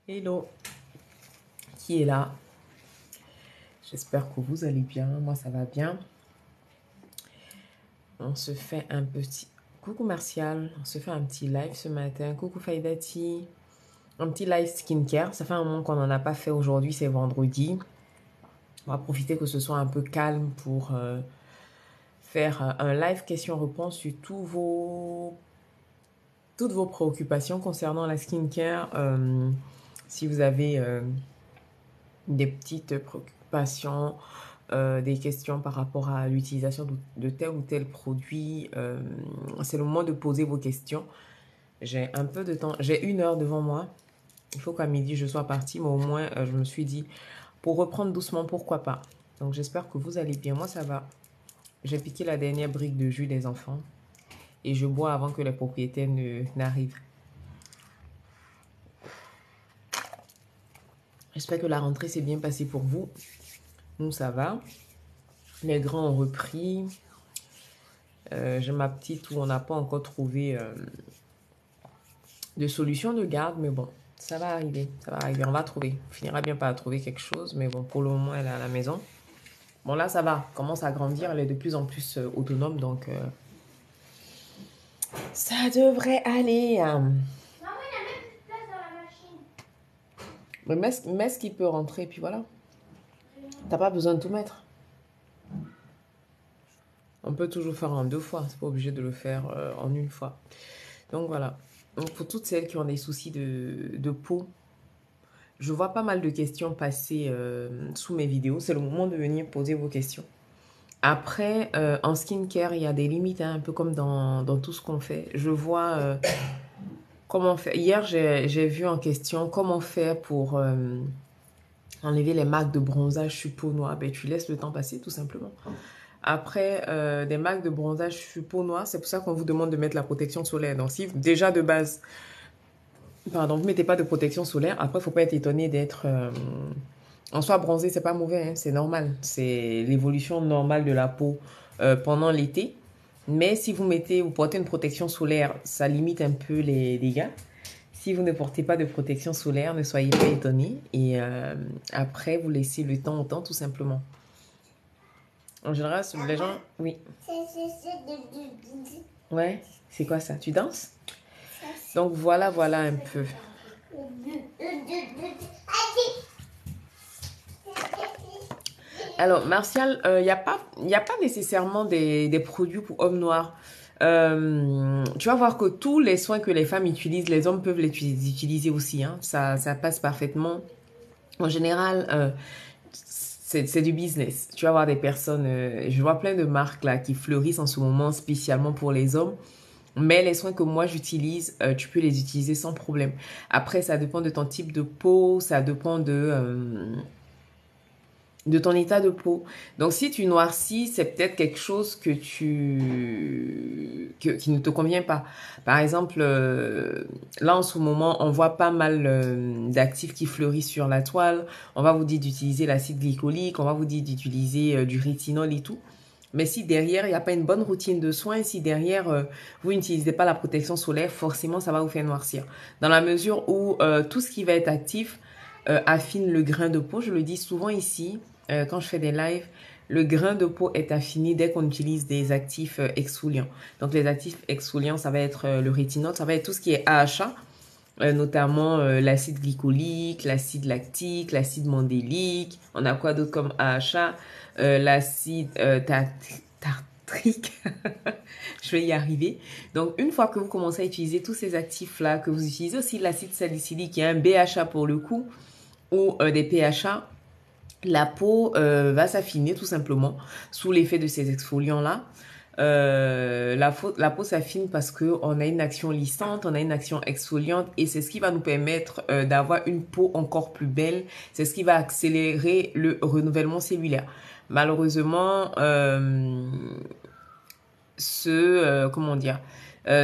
Hello, qui est là? J'espère que vous allez bien. Moi, ça va bien. On se fait un petit... Coucou Martial, on se fait un petit live ce matin. Coucou Faidati. Un petit live skincare. Ça fait un moment qu'on n'en a pas fait aujourd'hui, c'est vendredi. On va profiter que ce soit un peu calme pour faire un live question-réponse sur toutes vos préoccupations concernant la skincare. Si vous avez des petites préoccupations, des questions par rapport à l'utilisation de tel ou tel produit. C'est le moment de poser vos questions. J'ai un peu de temps, j'ai 1 heure devant moi. Il faut qu'à midi je sois partie, mais au moins je me suis dit, pour reprendre doucement, pourquoi pas. Donc j'espère que vous allez bien. Moi ça va. J'ai piqué la dernière brique de jus des enfants et je bois avant que les propriétaires n'arrivent. J'espère que la rentrée s'est bien passée pour vous. Nous ça va. Les grands ont repris. J'ai ma petite où on n'a pas encore trouvé de solution de garde, mais bon, ça va arriver, on va trouver. On finira bien par trouver quelque chose, mais bon, pour le moment, elle est à la maison. Bon, là, ça va, elle commence à grandir, elle est de plus en plus autonome, donc ça devrait aller. Mais mets ce qui peut rentrer, puis voilà. T'as pas besoin de tout mettre. On peut toujours faire en 2 fois, c'est pas obligé de le faire en une fois. Donc voilà. Donc pour toutes celles qui ont des soucis de peau, je vois pas mal de questions passer sous mes vidéos. C'est le moment de venir poser vos questions. Après, en skincare, il y a des limites, hein, un peu comme dans tout ce qu'on fait. Je vois comment faire. Hier, j'ai vu en question comment faire pour enlever les marques de bronzage sur peau noire. Ben, tu laisses le temps passer, tout simplement. Après, des marques de bronzage sur peau noire, c'est pour ça qu'on vous demande de mettre la protection solaire. Donc, si déjà de base, pardon, vous mettez pas de protection solaire, après, faut pas être étonné d'être en soi bronzé, c'est pas mauvais, hein, c'est normal. C'est l'évolution normale de la peau pendant l'été. Mais si vous portez une protection solaire, ça limite un peu les dégâts. Si vous ne portez pas de protection solaire, ne soyez pas étonnés. Et après, vous laissez le temps au temps, tout simplement. En général, les gens... Oui. Ouais, c'est quoi ça? Tu danses? Donc voilà, voilà un peu. Alors, Martial, y a pas nécessairement des produits pour hommes noirs. Tu vas voir que tous les soins que les femmes utilisent, les hommes peuvent les utiliser aussi. Hein. Ça passe parfaitement. En général, c'est du business. Tu vas voir des personnes, je vois plein de marques là qui fleurissent en ce moment spécialement pour les hommes. Mais les soins que moi j'utilise, tu peux les utiliser sans problème. Après, ça dépend de ton type de peau, ça dépend de ton état de peau. Donc, si tu noircis, c'est peut-être quelque chose qui ne te convient pas. Par exemple, là, en ce moment, on voit pas mal d'actifs qui fleurissent sur la toile. On va vous dire d'utiliser l'acide glycolique, on va vous dire d'utiliser du rétinol et tout. Mais si derrière, il n'y a pas une bonne routine de soins, si derrière, vous n'utilisez pas la protection solaire, forcément, ça va vous faire noircir. Dans la mesure où tout ce qui va être actif affine le grain de peau, je le dis souvent ici, quand je fais des lives, le grain de peau est affiné dès qu'on utilise des actifs exfoliants. Donc les actifs exfoliants, ça va être le rétinol, ça va être tout ce qui est AHA, notamment l'acide glycolique, l'acide lactique, l'acide mandélique. On a quoi d'autre comme AHA? L'acide tartrique. Je vais y arriver. Donc, une fois que vous commencez à utiliser tous ces actifs-là, que vous utilisez aussi l'acide salicylique, qui est un BHA pour le coup, ou des PHA, la peau va s'affiner tout simplement sous l'effet de ces exfoliants-là. La peau s'affine parce qu'on a une action lissante, on a une action exfoliante et c'est ce qui va nous permettre d'avoir une peau encore plus belle. C'est ce qui va accélérer le renouvellement cellulaire. Malheureusement, comment dire,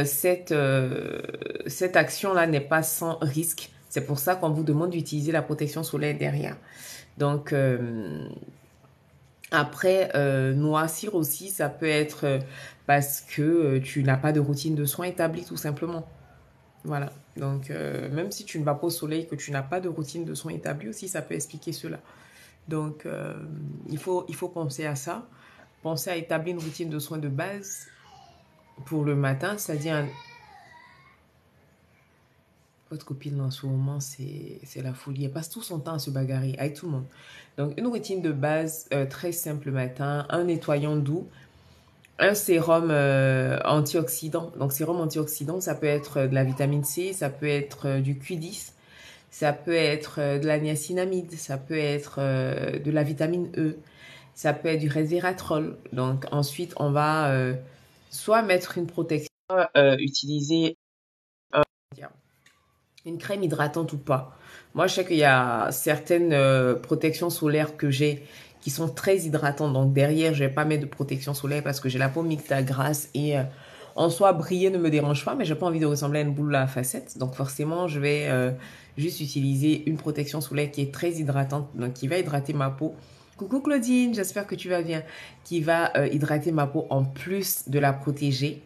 cette action-là n'est pas sans risque. C'est pour ça qu'on vous demande d'utiliser la protection solaire derrière. Donc, après, noircir aussi, ça peut être parce que tu n'as pas de routine de soins établie, tout simplement. Voilà. Donc, même si tu ne vas pas au soleil, que tu n'as pas de routine de soins établie aussi, ça peut expliquer cela. Donc, il faut penser à ça. Penser à établir une routine de soins de base pour le matin, c'est-à-dire votre copine en ce moment, c'est la folie. Elle passe tout son temps à se bagarrer avec tout le monde. Donc, une routine de base très simple le matin, un nettoyant doux, un sérum antioxydant. Donc, sérum antioxydant, ça peut être de la vitamine C, ça peut être du Q10, ça peut être de la niacinamide, ça peut être de la vitamine E, ça peut être du resveratrol. Donc, ensuite, on va soit mettre une protection, utiliser une crème hydratante ou pas. Moi, je sais qu'il y a certaines protections solaires que j'ai qui sont très hydratantes. Donc, derrière, je vais pas mettre de protection solaire parce que j'ai la peau mixte à grasse et en soi, briller ne me dérange pas, mais j'ai pas envie de ressembler à une boule à facettes. Donc, forcément, je vais juste utiliser une protection solaire qui est très hydratante, donc qui va hydrater ma peau. Coucou Claudine, j'espère que tu vas bien. Qui va hydrater ma peau en plus de la protéger.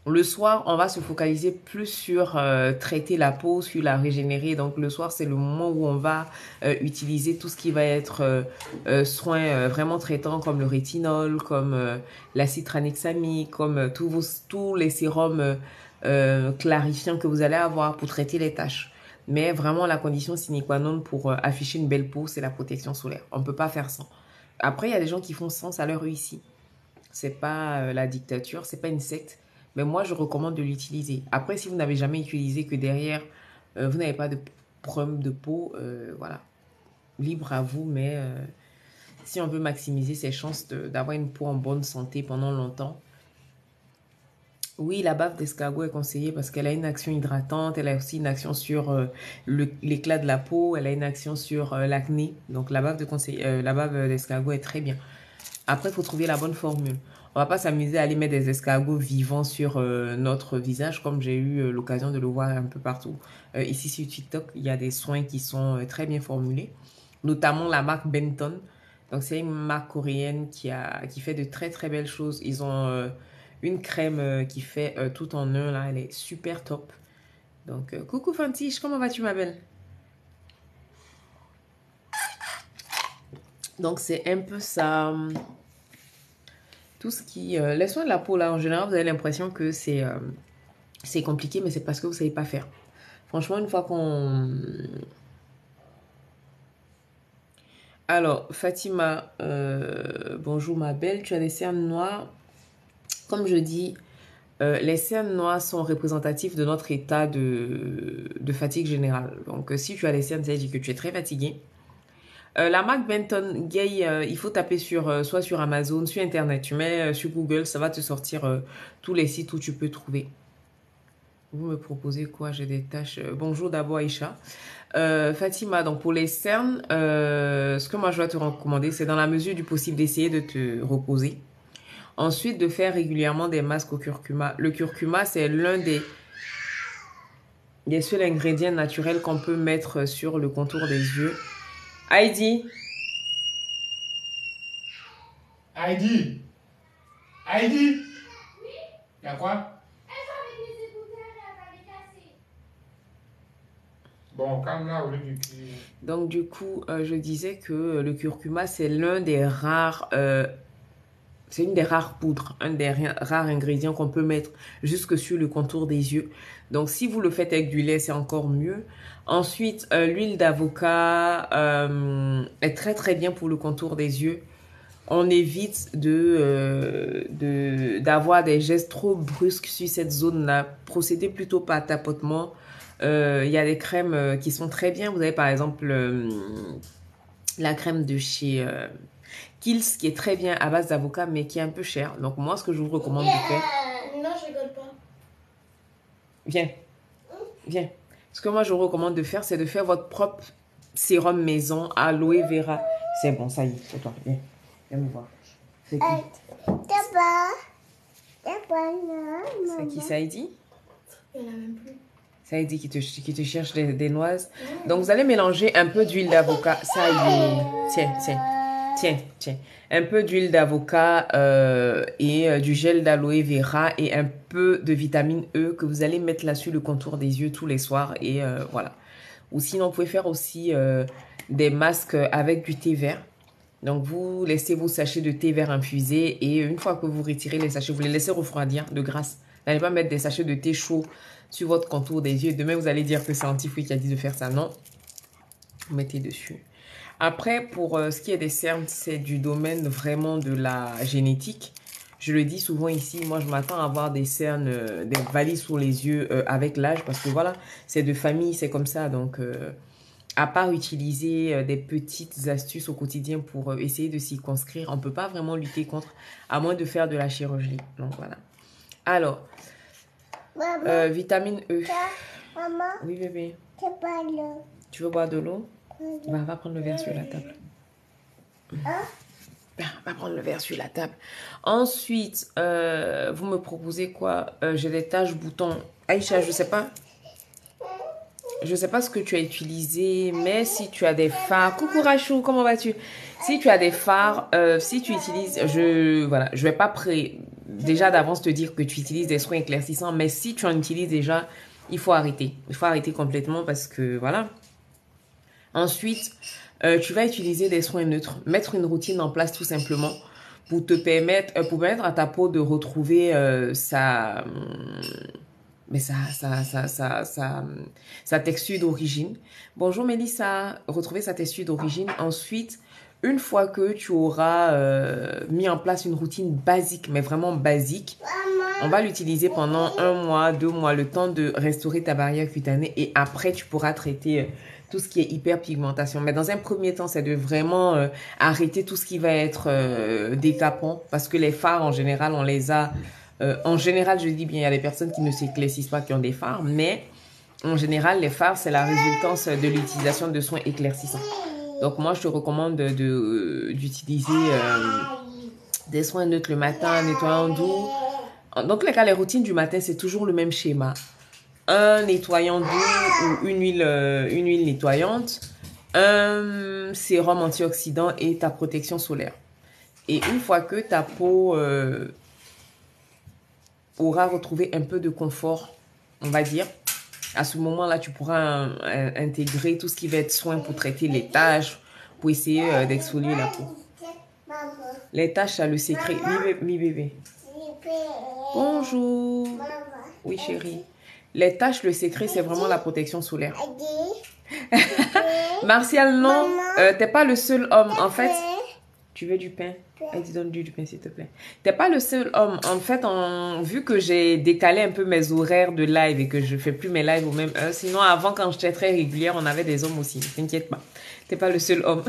Le soir, on va se focaliser plus sur traiter la peau, sur la régénérer. Donc, le soir, c'est le moment où on va utiliser tout ce qui va être soins vraiment traitants comme le rétinol, comme l'acide tranexamique, comme tous les sérums clarifiants que vous allez avoir pour traiter les taches. Mais vraiment, la condition sine qua non pour afficher une belle peau, c'est la protection solaire. On ne peut pas faire sans. Après, il y a des gens qui font sans, ça leur réussit. C'est pas la dictature, c'est pas une secte. Mais moi, je recommande de l'utiliser. Après, si vous n'avez jamais utilisé, que derrière, vous n'avez pas de problème de peau, voilà. Libre à vous, mais si on veut maximiser ses chances d'avoir une peau en bonne santé pendant longtemps, oui, la bave d'escargot est conseillée parce qu'elle a une action hydratante, elle a aussi une action sur l'éclat de la peau, elle a une action sur l'acné. Donc, la bave d'escargot est très bien. Après, il faut trouver la bonne formule. On va pas s'amuser à aller mettre des escargots vivants sur notre visage, comme j'ai eu l'occasion de le voir un peu partout. Ici sur TikTok, il y a des soins qui sont très bien formulés, notamment la marque Benton. Donc, c'est une marque coréenne qui fait de très très belles choses. Ils ont une crème qui fait tout en un, là. Elle est super top. Donc, coucou Fantiche, comment vas-tu, ma belle? Donc, c'est un peu ça. Tout ce qui... les soins de la peau, là, en général, vous avez l'impression que c'est compliqué, mais c'est parce que vous ne savez pas faire. Franchement, une fois qu'on... Alors, Fatima, bonjour ma belle, tu as des cernes noires. Comme je dis, les cernes noires sont représentatifs de notre état de fatigue générale. Donc, si tu as les cernes, ça veut dire que tu es très fatigué. La marque Benton Gay, il faut taper soit sur Amazon, sur Internet. Tu mets sur Google, ça va te sortir tous les sites où tu peux trouver. Vous me proposez quoi? J'ai des tâches. Bonjour d'abord Aïcha. Fatima, donc pour les cernes, ce que moi je dois te recommander, c'est dans la mesure du possible d'essayer de te reposer. Ensuite, de faire régulièrement des masques au curcuma. Le curcuma, c'est l'un des seuls ingrédients naturels qu'on peut mettre sur le contour des yeux. Heidi. Heidi. Heidi. Y'a quoi? Bon, calme-la au lieu du cul. Donc, du coup, je disais que le curcuma, c'est l'un des rares... c'est une des rares poudres, un des rares ingrédients qu'on peut mettre jusque sur le contour des yeux. Donc, si vous le faites avec du lait, c'est encore mieux. Ensuite, l'huile d'avocat est très très bien pour le contour des yeux. On évite d'avoir des gestes trop brusques sur cette zone-là. Procédez plutôt par tapotement. Il y a des crèmes qui sont très bien. Vous avez par exemple la crème de chez Kiehl's qui est très bien à base d'avocat mais qui est un peu cher. Donc moi, ce que je vous recommande de faire... Non, je rigole pas. Viens, viens. Ce que moi, je vous recommande de faire, c'est de faire votre propre sérum maison aloe vera. C'est bon, ça y est, c'est toi. Viens, viens me voir. C'est qui? C'est qui, Saïdi? Il n'y en a même plus. Saïdi qui te cherche des noises. Donc, vous allez mélanger un peu d'huile d'avocat. Ça y est. Tiens, tiens. Tiens, tiens. Un peu d'huile d'avocat et du gel d'aloe vera et un peu de vitamine E que vous allez mettre là sur le contour des yeux tous les soirs. Et voilà. Ou sinon, vous pouvez faire aussi des masques avec du thé vert. Donc, vous laissez vos sachets de thé vert infusés et une fois que vous retirez les sachets, vous les laissez refroidir de grâce. N'allez pas mettre des sachets de thé chaud sur votre contour des yeux. Demain, vous allez dire que c'est Antifouille qui a dit de faire ça. Non, vous mettez dessus. Après, pour ce qui est des cernes, c'est du domaine vraiment de la génétique. Je le dis souvent ici, moi je m'attends à avoir des cernes, des valises sous les yeux avec l'âge parce que voilà, c'est de famille, c'est comme ça. Donc, à part utiliser des petites astuces au quotidien pour essayer de s'y conscrire, on ne peut pas vraiment lutter contre, à moins de faire de la chirurgie. Donc voilà. Alors, vitamine E. Maman, Oui bébé, c'est pas l'eau. tu veux boire de l'eau? Va prendre le verre sur la table. Va prendre le verre sur la table. Ensuite, vous me proposez quoi? J'ai des taches boutons. Aïcha, je sais pas. Je sais pas ce que tu as utilisé, mais si tu as des fards... Coucou Rachou, comment vas-tu? Si tu as des fards, si tu utilises... Voilà, je vais pas déjà d'avance te dire que tu utilises des soins éclaircissants, mais si tu en utilises déjà, il faut arrêter. Il faut arrêter complètement parce que, voilà. Ensuite, tu vas utiliser des soins neutres. Mettre une routine en place tout simplement pour te permettre, pour permettre à ta peau de retrouver sa texture d'origine. Bonjour Mélissa, retrouver sa texture d'origine. Ensuite, une fois que tu auras mis en place une routine basique, mais vraiment basique, on va l'utiliser pendant 1 mois, 2 mois, le temps de restaurer ta barrière cutanée et après tu pourras traiter tout ce qui est hyperpigmentation. Mais dans un premier temps, c'est de vraiment arrêter tout ce qui va être décapant parce que les fards en général, on les a... en général, je dis bien, il y a des personnes qui ne s'éclaircissent pas qui ont des fards, mais en général, les fards, c'est la résultance de l'utilisation de soins éclaircissants. Donc moi, je te recommande d'utiliser des soins neutres le matin, nettoyant doux. Donc les cas, les routines du matin, c'est toujours le même schéma. Un nettoyant doux ou une huile nettoyante, un sérum antioxydant et ta protection solaire. Et une fois que ta peau aura retrouvé un peu de confort, on va dire, à ce moment-là, tu pourras intégrer tout ce qui va être soin pour traiter les taches, pour essayer d'exfolier la peau. Les taches, ça le secret. Mi bébé. Bonjour. Oui, chérie. Les taches, le secret, c'est vraiment la protection solaire. Martial, non. T'es pas le seul homme. En fait, tu veux du pain? Elle dit donne du pain, s'il te plaît. T'es pas le seul homme. En fait, vu que j'ai décalé un peu mes horaires de live et que je fais plus mes lives aux mêmes heures. Sinon, avant, quand j'étais très régulière, on avait des hommes aussi. T'inquiète pas. T'es pas le seul homme.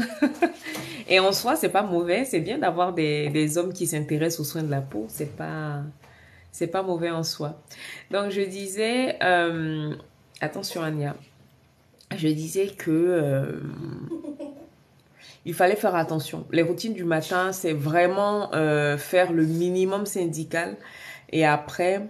Et en soi, c'est pas mauvais. C'est bien d'avoir des hommes qui s'intéressent aux soins de la peau. C'est pas mauvais en soi. Donc, je disais... attention, Ania. Je disais que... il fallait faire attention. Les routines du matin, c'est vraiment faire le minimum syndical. Et après,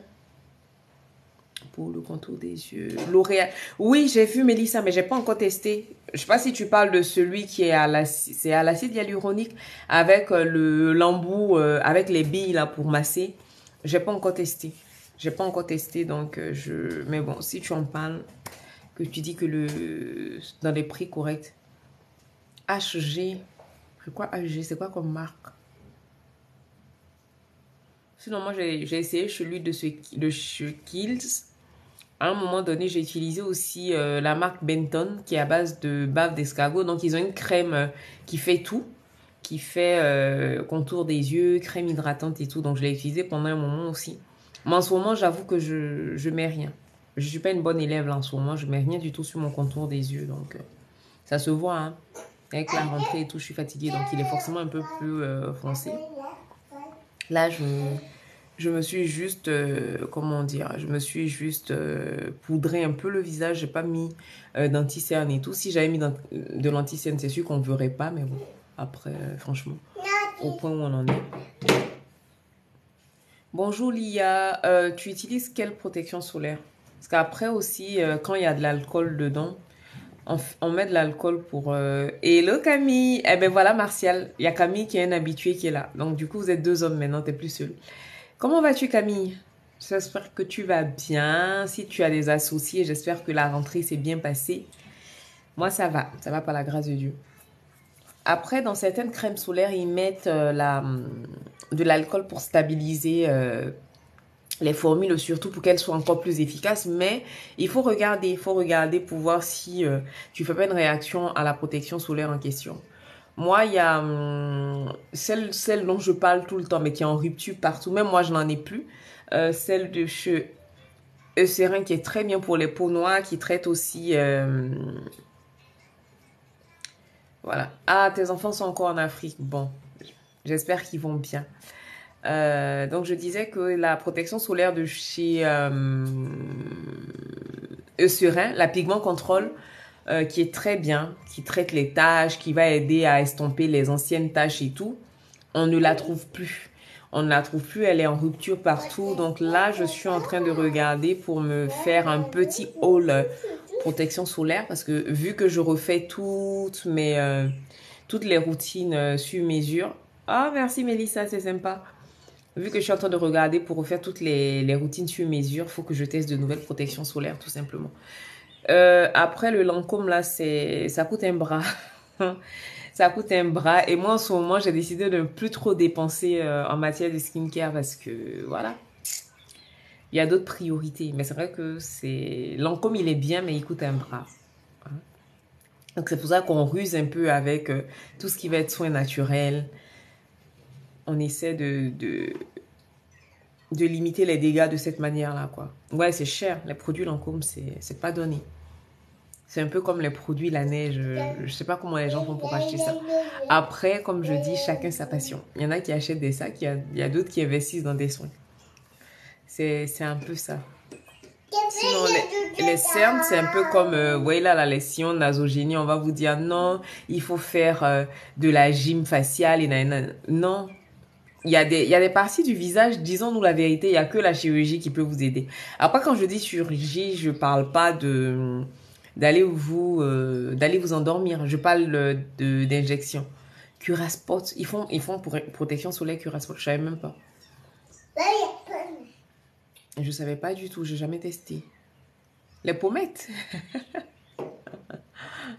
pour le contour des yeux, L'Oréal. Oui, j'ai vu Mélissa, mais j'ai pas encore testé. Je sais pas si tu parles de celui qui est à l'acide hyaluronique avec l'embout, avec les billes là pour masser. J'ai pas encore testé. J'ai pas encore testé, donc mais bon, si tu en parles, que tu dis que dans les prix corrects. HG. C'est quoi HG? C'est quoi comme marque? Sinon, moi, j'ai essayé celui de Kills. À un moment donné, j'ai utilisé aussi la marque Benton, qui est à base de bave d'escargot. Donc, ils ont une crème qui fait tout. Qui fait contour des yeux, crème hydratante et tout. Donc, je l'ai utilisé pendant un moment aussi. Mais en ce moment, j'avoue que je mets rien. Je suis pas une bonne élève là en ce moment. Je mets rien du tout sur mon contour des yeux. Donc, ça se voit, hein. Avec la rentrée et tout, je suis fatiguée. Donc, il est forcément un peu plus foncé. Là, je me suis juste... comment dire? Je me suis juste poudré un peu le visage. J'ai pas mis d'anti-cerne et tout. Si j'avais mis de l'anti-cerne, c'est sûr qu'on ne verrait pas. Mais bon, après, franchement, au point où on en est. Bonjour, Lia. Tu utilises quelle protection solaire? Parce qu'après aussi, quand il y a de l'alcool dedans... On met de l'alcool pour... Hello Camille! Eh ben voilà Martial, il y a Camille qui est un habitué qui est là. Donc du coup, vous êtes 2 hommes maintenant, t'es plus seul. Comment vas-tu Camille? J'espère que tu vas bien. Si tu as des associés, j'espère que la rentrée s'est bien passée. Moi, ça va par la grâce de Dieu. Après, dans certaines crèmes solaires, ils mettent de l'alcool pour stabiliser les formules, surtout pour qu'elles soient encore plus efficaces. Mais il faut regarder pour voir si tu fais pas une réaction à la protection solaire en question. Moi, il y a celle dont je parle tout le temps, mais qui est en rupture partout. Même moi, je n'en ai plus. Celle de chez Eucerin qui est très bien pour les peaux noires, qui traite aussi... voilà. Ah, tes enfants sont encore en Afrique. Bon, j'espère qu'ils vont bien. Donc, je disais que la protection solaire de chez Eucerin, la Pigment Control, qui est très bien, qui traite les taches, qui va aider à estomper les anciennes taches et tout, on ne la trouve plus. On ne la trouve plus, elle est en rupture partout. Donc là, je suis en train de regarder pour me faire un petit haul protection solaire parce que vu que je refais toutes les routines sur mesure. Ah, merci Mélissa, c'est sympa. Vu que je suis en train de regarder pour refaire toutes les routines sur mesure, il faut que je teste de nouvelles protections solaires tout simplement. Après, le Lancôme, là, ça coûte un bras. Ça coûte un bras. Et moi, en ce moment, j'ai décidé de ne plus trop dépenser en matière de skincare parce que, voilà, il y a d'autres priorités. Mais c'est vrai que Lancôme, il est bien, mais il coûte un bras. Donc, c'est pour ça qu'on ruse un peu avec tout ce qui va être soins naturels. On essaie de limiter les dégâts de cette manière-là, quoi. Ouais, c'est cher. Les produits Lancôme, c'est pas donné. C'est un peu comme les produits la neige. Je sais pas comment les gens font pour acheter ça. Après, comme je dis, chacun sa passion. Il y en a qui achètent des sacs, il y a d'autres qui investissent dans des soins. C'est un peu ça. Sinon, les cernes, c'est un peu comme, voilà, les sillons nasogénies. On va vous dire non, il faut faire de la gym faciale. Non. Il y a des parties du visage, disons-nous la vérité, il n'y a que la chirurgie qui peut vous aider. Après, quand je dis chirurgie, je parle pas d'aller vous endormir. Je parle d'injection. Curasport, ils font pour protection solaire Curasport. Je savais même pas. Je savais pas du tout. J'ai jamais testé. Les pommettes.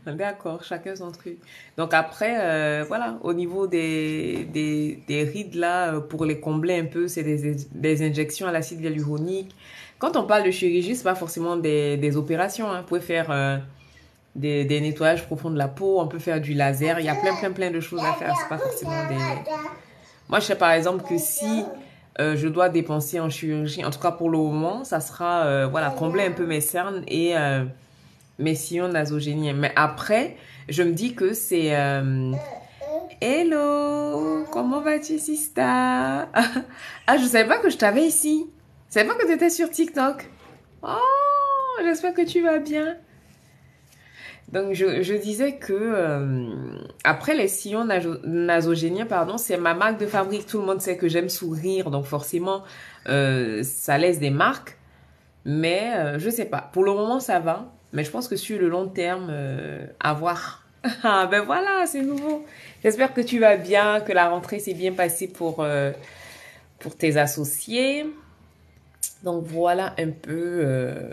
D'accord, chacun son truc. Donc après, voilà, au niveau des rides là, pour les combler un peu, c'est des injections à l'acide hyaluronique. Quand on parle de chirurgie, c'est pas forcément des opérations. Hein. Vous pouvez faire des nettoyages profonds de la peau, on peut faire du laser. Il y a plein de choses à faire. C'est pas forcément des... Moi, je sais par exemple que si je dois dépenser en chirurgie, en tout cas pour le moment, ça sera voilà, combler un peu mes cernes et mes sillons nasogéniens. Mais après, je me dis que c'est... Hello, comment vas-tu, Sista? Ah, je savais pas que je t'avais ici. Je savais pas que tu étais sur TikTok. Oh, j'espère que tu vas bien. Donc, je disais que après les sillons nasogéniens, pardon, c'est ma marque de fabrique. Tout le monde sait que j'aime sourire, donc forcément, ça laisse des marques. Mais je sais pas. Pour le moment, ça va. Mais je pense que sur le long terme, à voir. Ah, ben voilà, c'est nouveau. J'espère que tu vas bien, que la rentrée s'est bien passée pour tes associés. Donc, voilà un peu.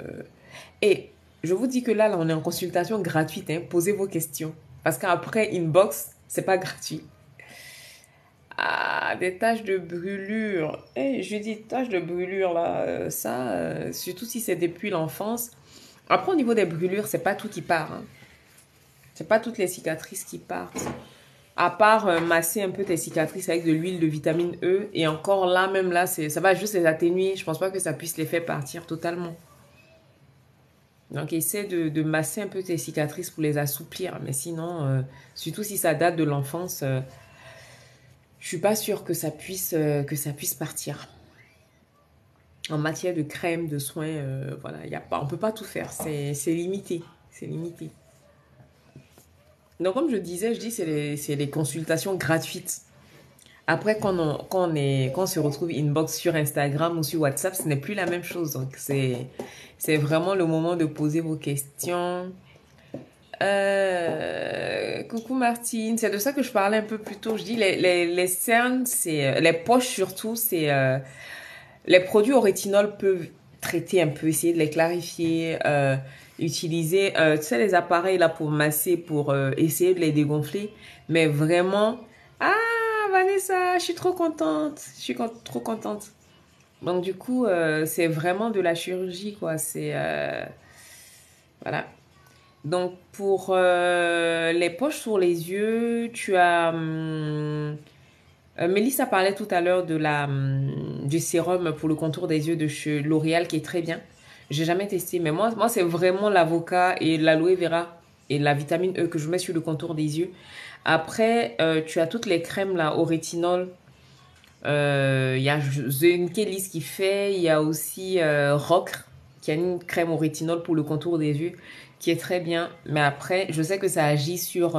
Et je vous dis que là, on est en consultation gratuite. Hein. Posez vos questions. Parce qu'après, inbox, c'est pas gratuit. Ah, des taches de brûlure. Je dis taches de brûlure, là, surtout si c'est depuis l'enfance. Après, au niveau des brûlures, c'est pas tout qui part. Hein. C'est pas toutes les cicatrices qui partent. À part masser un peu tes cicatrices avec de l'huile de vitamine E. Et encore là, même là, ça va juste les atténuer. Je pense pas que ça puisse les faire partir totalement. Donc, essaie de masser un peu tes cicatrices pour les assouplir. Mais sinon, surtout si ça date de l'enfance, je suis pas sûre que ça puisse partir. En matière de crème, de soins, voilà, on peut pas tout faire. C'est limité. C'est limité. Donc, comme je disais, c'est des consultations gratuites. Après, quand on se retrouve inbox sur Instagram ou sur WhatsApp, ce n'est plus la même chose. Donc, c'est vraiment le moment de poser vos questions. Coucou Martine, c'est de ça que je parlais un peu plus tôt. Je dis les cernes, c'est les poches surtout, c'est les produits au rétinol peuvent traiter un peu, essayer de les clarifier, utiliser, tu sais, les appareils là pour masser, pour essayer de les dégonfler. Mais vraiment, ah Vanessa, je suis trop contente, trop contente. Donc du coup, c'est vraiment de la chirurgie quoi. C'est voilà. Donc pour les poches sur les yeux, tu as Mélissa parlait tout à l'heure de du sérum pour le contour des yeux de chez L'Oréal qui est très bien. J'ai jamais testé, mais moi c'est vraiment l'avocat et l'aloe vera et la vitamine E que je mets sur le contour des yeux. Après, tu as toutes les crèmes là au rétinol. Il y a The Kelly's qui fait, il y a aussi Rock qui a une crème au rétinol pour le contour des yeux qui est très bien. Mais après, je sais que ça agit sur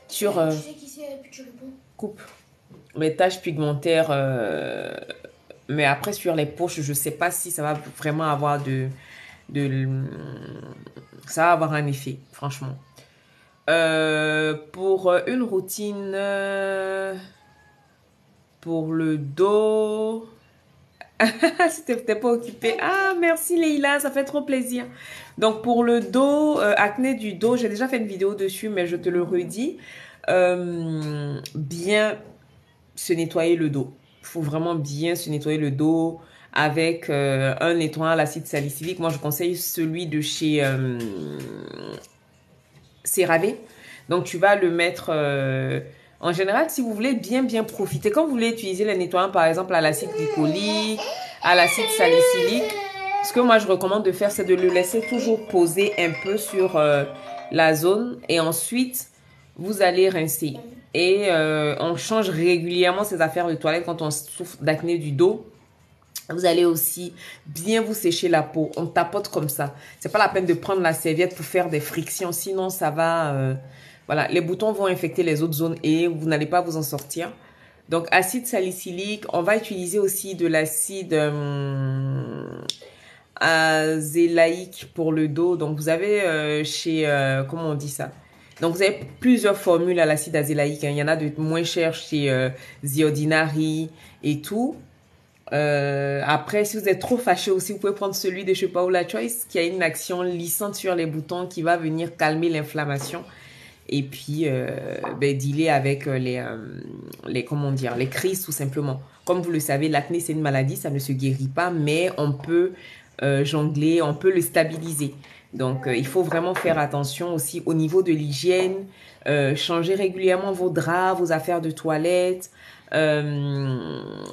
sur Tu sais qui c'est, puis tu réponds. coupe mes taches pigmentaires. Mais après, sur les poches, je sais pas si ça va vraiment avoir de ça va avoir un effet, franchement. Pour une routine pour le dos. Si t'es pas occupé. Ah, merci Leïla, ça fait trop plaisir. Donc pour le dos, acné du dos, j'ai déjà fait une vidéo dessus, mais je te le redis. Bien se nettoyer le dos. Il faut vraiment bien se nettoyer le dos avec un nettoyant à l'acide salicylique. Moi, je conseille celui de chez CeraVe. Donc, tu vas le mettre... en général, si vous voulez bien profiter, quand vous voulez utiliser les nettoyants, par exemple, à l'acide glycolique, à l'acide salicylique, ce que moi, je recommande de faire, c'est de le laisser toujours poser un peu sur la zone. Et ensuite, vous allez rincer. Et on change régulièrement ses affaires de toilette quand on souffre d'acné du dos. Vous allez aussi bien vous sécher la peau. On tapote comme ça. C'est pas la peine de prendre la serviette pour faire des frictions. Sinon, ça va... voilà, les boutons vont infecter les autres zones et vous n'allez pas vous en sortir. Donc, acide salicylique. On va utiliser aussi de l'acide azélaïque pour le dos. Donc, vous avez chez... comment on dit ça? Donc, vous avez plusieurs formules à l'acide azélaïque. Hein. Il y en a de moins chers chez The Ordinary et tout. Après, si vous êtes trop fâché aussi, vous pouvez prendre celui de chez Paula Choice qui a une action lissante sur les boutons qui va venir calmer l'inflammation et puis dealer avec comment dire, les crises tout simplement. Comme vous le savez, l'acné c'est une maladie, ça ne se guérit pas, mais on peut jongler, on peut le stabiliser. Donc, il faut vraiment faire attention aussi au niveau de l'hygiène, changer régulièrement vos draps, vos affaires de toilette.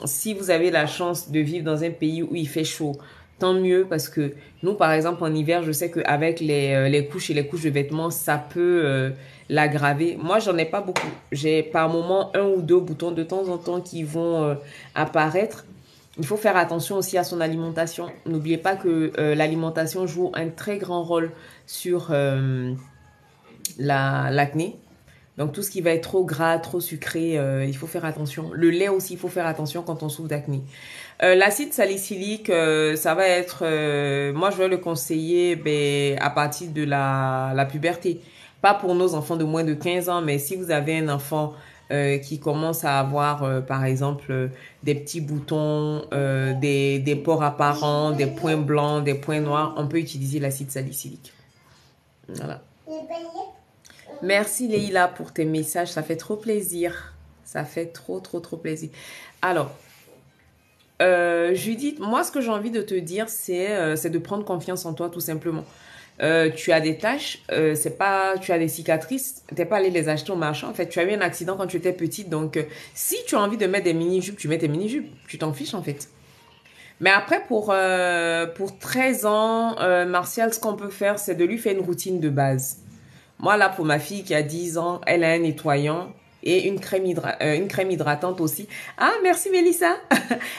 Si vous avez la chance de vivre dans un pays où il fait chaud, tant mieux parce que nous, par exemple, en hiver, je sais qu'avec les couches et les couches de vêtements, ça peut l'aggraver. Moi, j'en ai pas beaucoup. J'ai par moment 1 ou 2 boutons de temps en temps qui vont apparaître. Il faut faire attention aussi à son alimentation. N'oubliez pas que l'alimentation joue un très grand rôle sur l'acné. Donc, tout ce qui va être trop gras, trop sucré, il faut faire attention. Le lait aussi, il faut faire attention quand on souffre d'acné. L'acide salicylique, ça va être... moi, je vais le conseiller à partir de la puberté. Pas pour nos enfants de moins de 15 ans, mais si vous avez un enfant qui commence à avoir, par exemple, des petits boutons, des pores apparents, des points blancs, des points noirs, on peut utiliser l'acide salicylique. Voilà. Merci Leïla pour tes messages, ça fait trop plaisir. Ça fait trop plaisir. Alors, Judith, moi ce que j'ai envie de te dire, c'est de prendre confiance en toi tout simplement. Tu as des taches, tu as des cicatrices, t'es pas allé les acheter au marché. En fait, tu as eu un accident quand tu étais petite, donc si tu as envie de mettre des mini-jupes, tu mets tes mini-jupes. Tu t'en fiches en fait. Mais après, pour 13 ans, Martial, ce qu'on peut faire, c'est de lui faire une routine de base. Moi, là, pour ma fille qui a 10 ans, elle a un nettoyant et une crème hydratante aussi. Ah, merci Mélissa.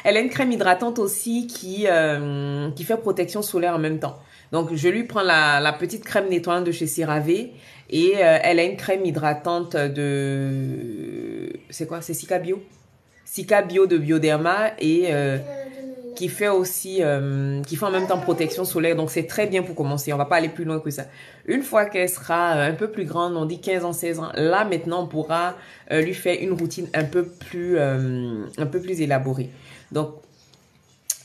Elle a une crème hydratante aussi qui fait protection solaire en même temps. Donc, je lui prends la petite crème nettoyante de chez CeraVe et elle a une crème hydratante de... C'est quoi? C'est Sika Bio? Sika Bio de Bioderma et... qui fait aussi, qui fait en même temps protection solaire. Donc, c'est très bien pour commencer. On va pas aller plus loin que ça. Une fois qu'elle sera un peu plus grande, on dit 15 ans, 16 ans, là, maintenant, on pourra lui faire une routine un peu plus élaborée. Donc,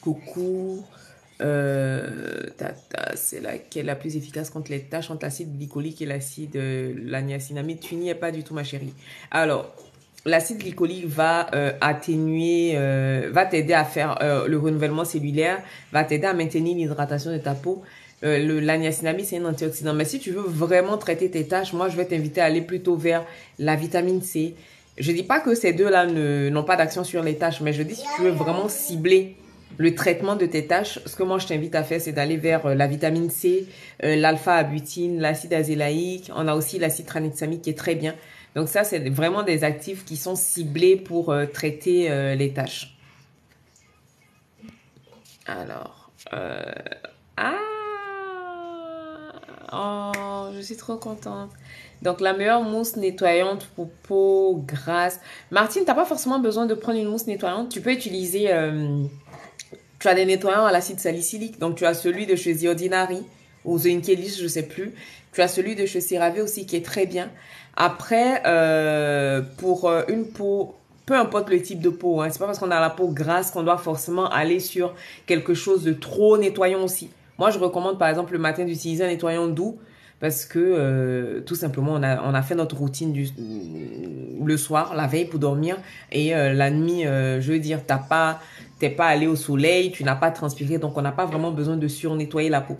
coucou. C'est laquelle la plus efficace contre les taches entre l'acide glycolique et l'acide la niacinamide. Tu n'y es pas du tout, ma chérie. Alors, l'acide glycolique va atténuer, va t'aider à faire le renouvellement cellulaire, va t'aider à maintenir l'hydratation de ta peau. La niacinamide, c'est un antioxydant. Mais si tu veux vraiment traiter tes taches, moi, je vais t'inviter à aller plutôt vers la vitamine C. Je dis pas que ces deux-là n'ont pas d'action sur les taches, mais je dis si tu veux vraiment cibler le traitement de tes taches, ce que moi je t'invite à faire, c'est d'aller vers la vitamine C, l'alpha-abutine, l'acide azélaïque. On a aussi l'acide tranexamique qui est très bien. Donc ça, c'est vraiment des actifs qui sont ciblés pour traiter les taches. Alors, oh, je suis trop contente. Donc, la meilleure mousse nettoyante pour peau grasse. Martine, t'as pas forcément besoin de prendre une mousse nettoyante. Tu peux utiliser... tu as des nettoyants à l'acide salicylique. Donc, tu as celui de chez The Ordinary ou The Inkelis, je sais plus. Tu as celui de chez CeraVe aussi qui est très bien. Après, pour une peau... Peu importe le type de peau, hein, c'est pas parce qu'on a la peau grasse qu'on doit forcément aller sur quelque chose de trop nettoyant aussi. Moi, je recommande par exemple le matin d'utiliser un nettoyant doux parce que tout simplement, on a fait notre routine le soir, la veille pour dormir et la nuit, je veux dire, t'es pas allé au soleil, tu n'as pas transpiré, donc on n'a pas vraiment besoin de sur-nettoyer la peau.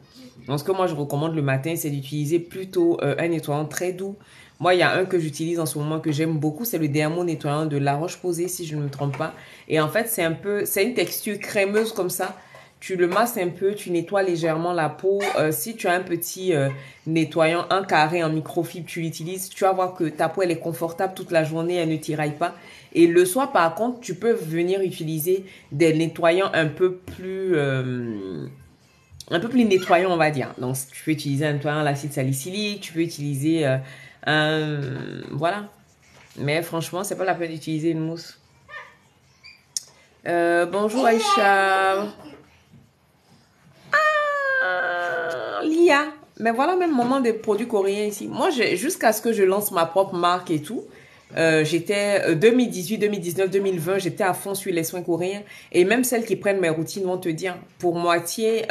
Donc, ce que moi, je recommande le matin, c'est d'utiliser plutôt un nettoyant très doux. Moi, il y a un que j'utilise en ce moment que j'aime beaucoup, c'est le Dermo nettoyant de La Roche-Posay, si je ne me trompe pas. Et en fait, c'est une texture crémeuse comme ça. Tu le masses un peu, tu nettoies légèrement la peau. Si tu as un petit nettoyant, un carré en microfibre, tu l'utilises. Tu vas voir que ta peau, elle est confortable toute la journée, elle ne tiraille pas. Et le soir, par contre, tu peux venir utiliser des nettoyants un peu plus nettoyants, on va dire. Donc, tu peux utiliser un nettoyant à l'acide salicylique, tu peux utiliser voilà. Mais franchement, c'est pas la peine d'utiliser une mousse. Bonjour Aïcha. Lia. Mais voilà même moment des produits coréens ici. Moi, jusqu'à ce que je lance ma propre marque et tout, j'étais 2018, 2019, 2020, j'étais à fond sur les soins coréens. Et même celles qui prennent mes routines vont te dire, pour moitié,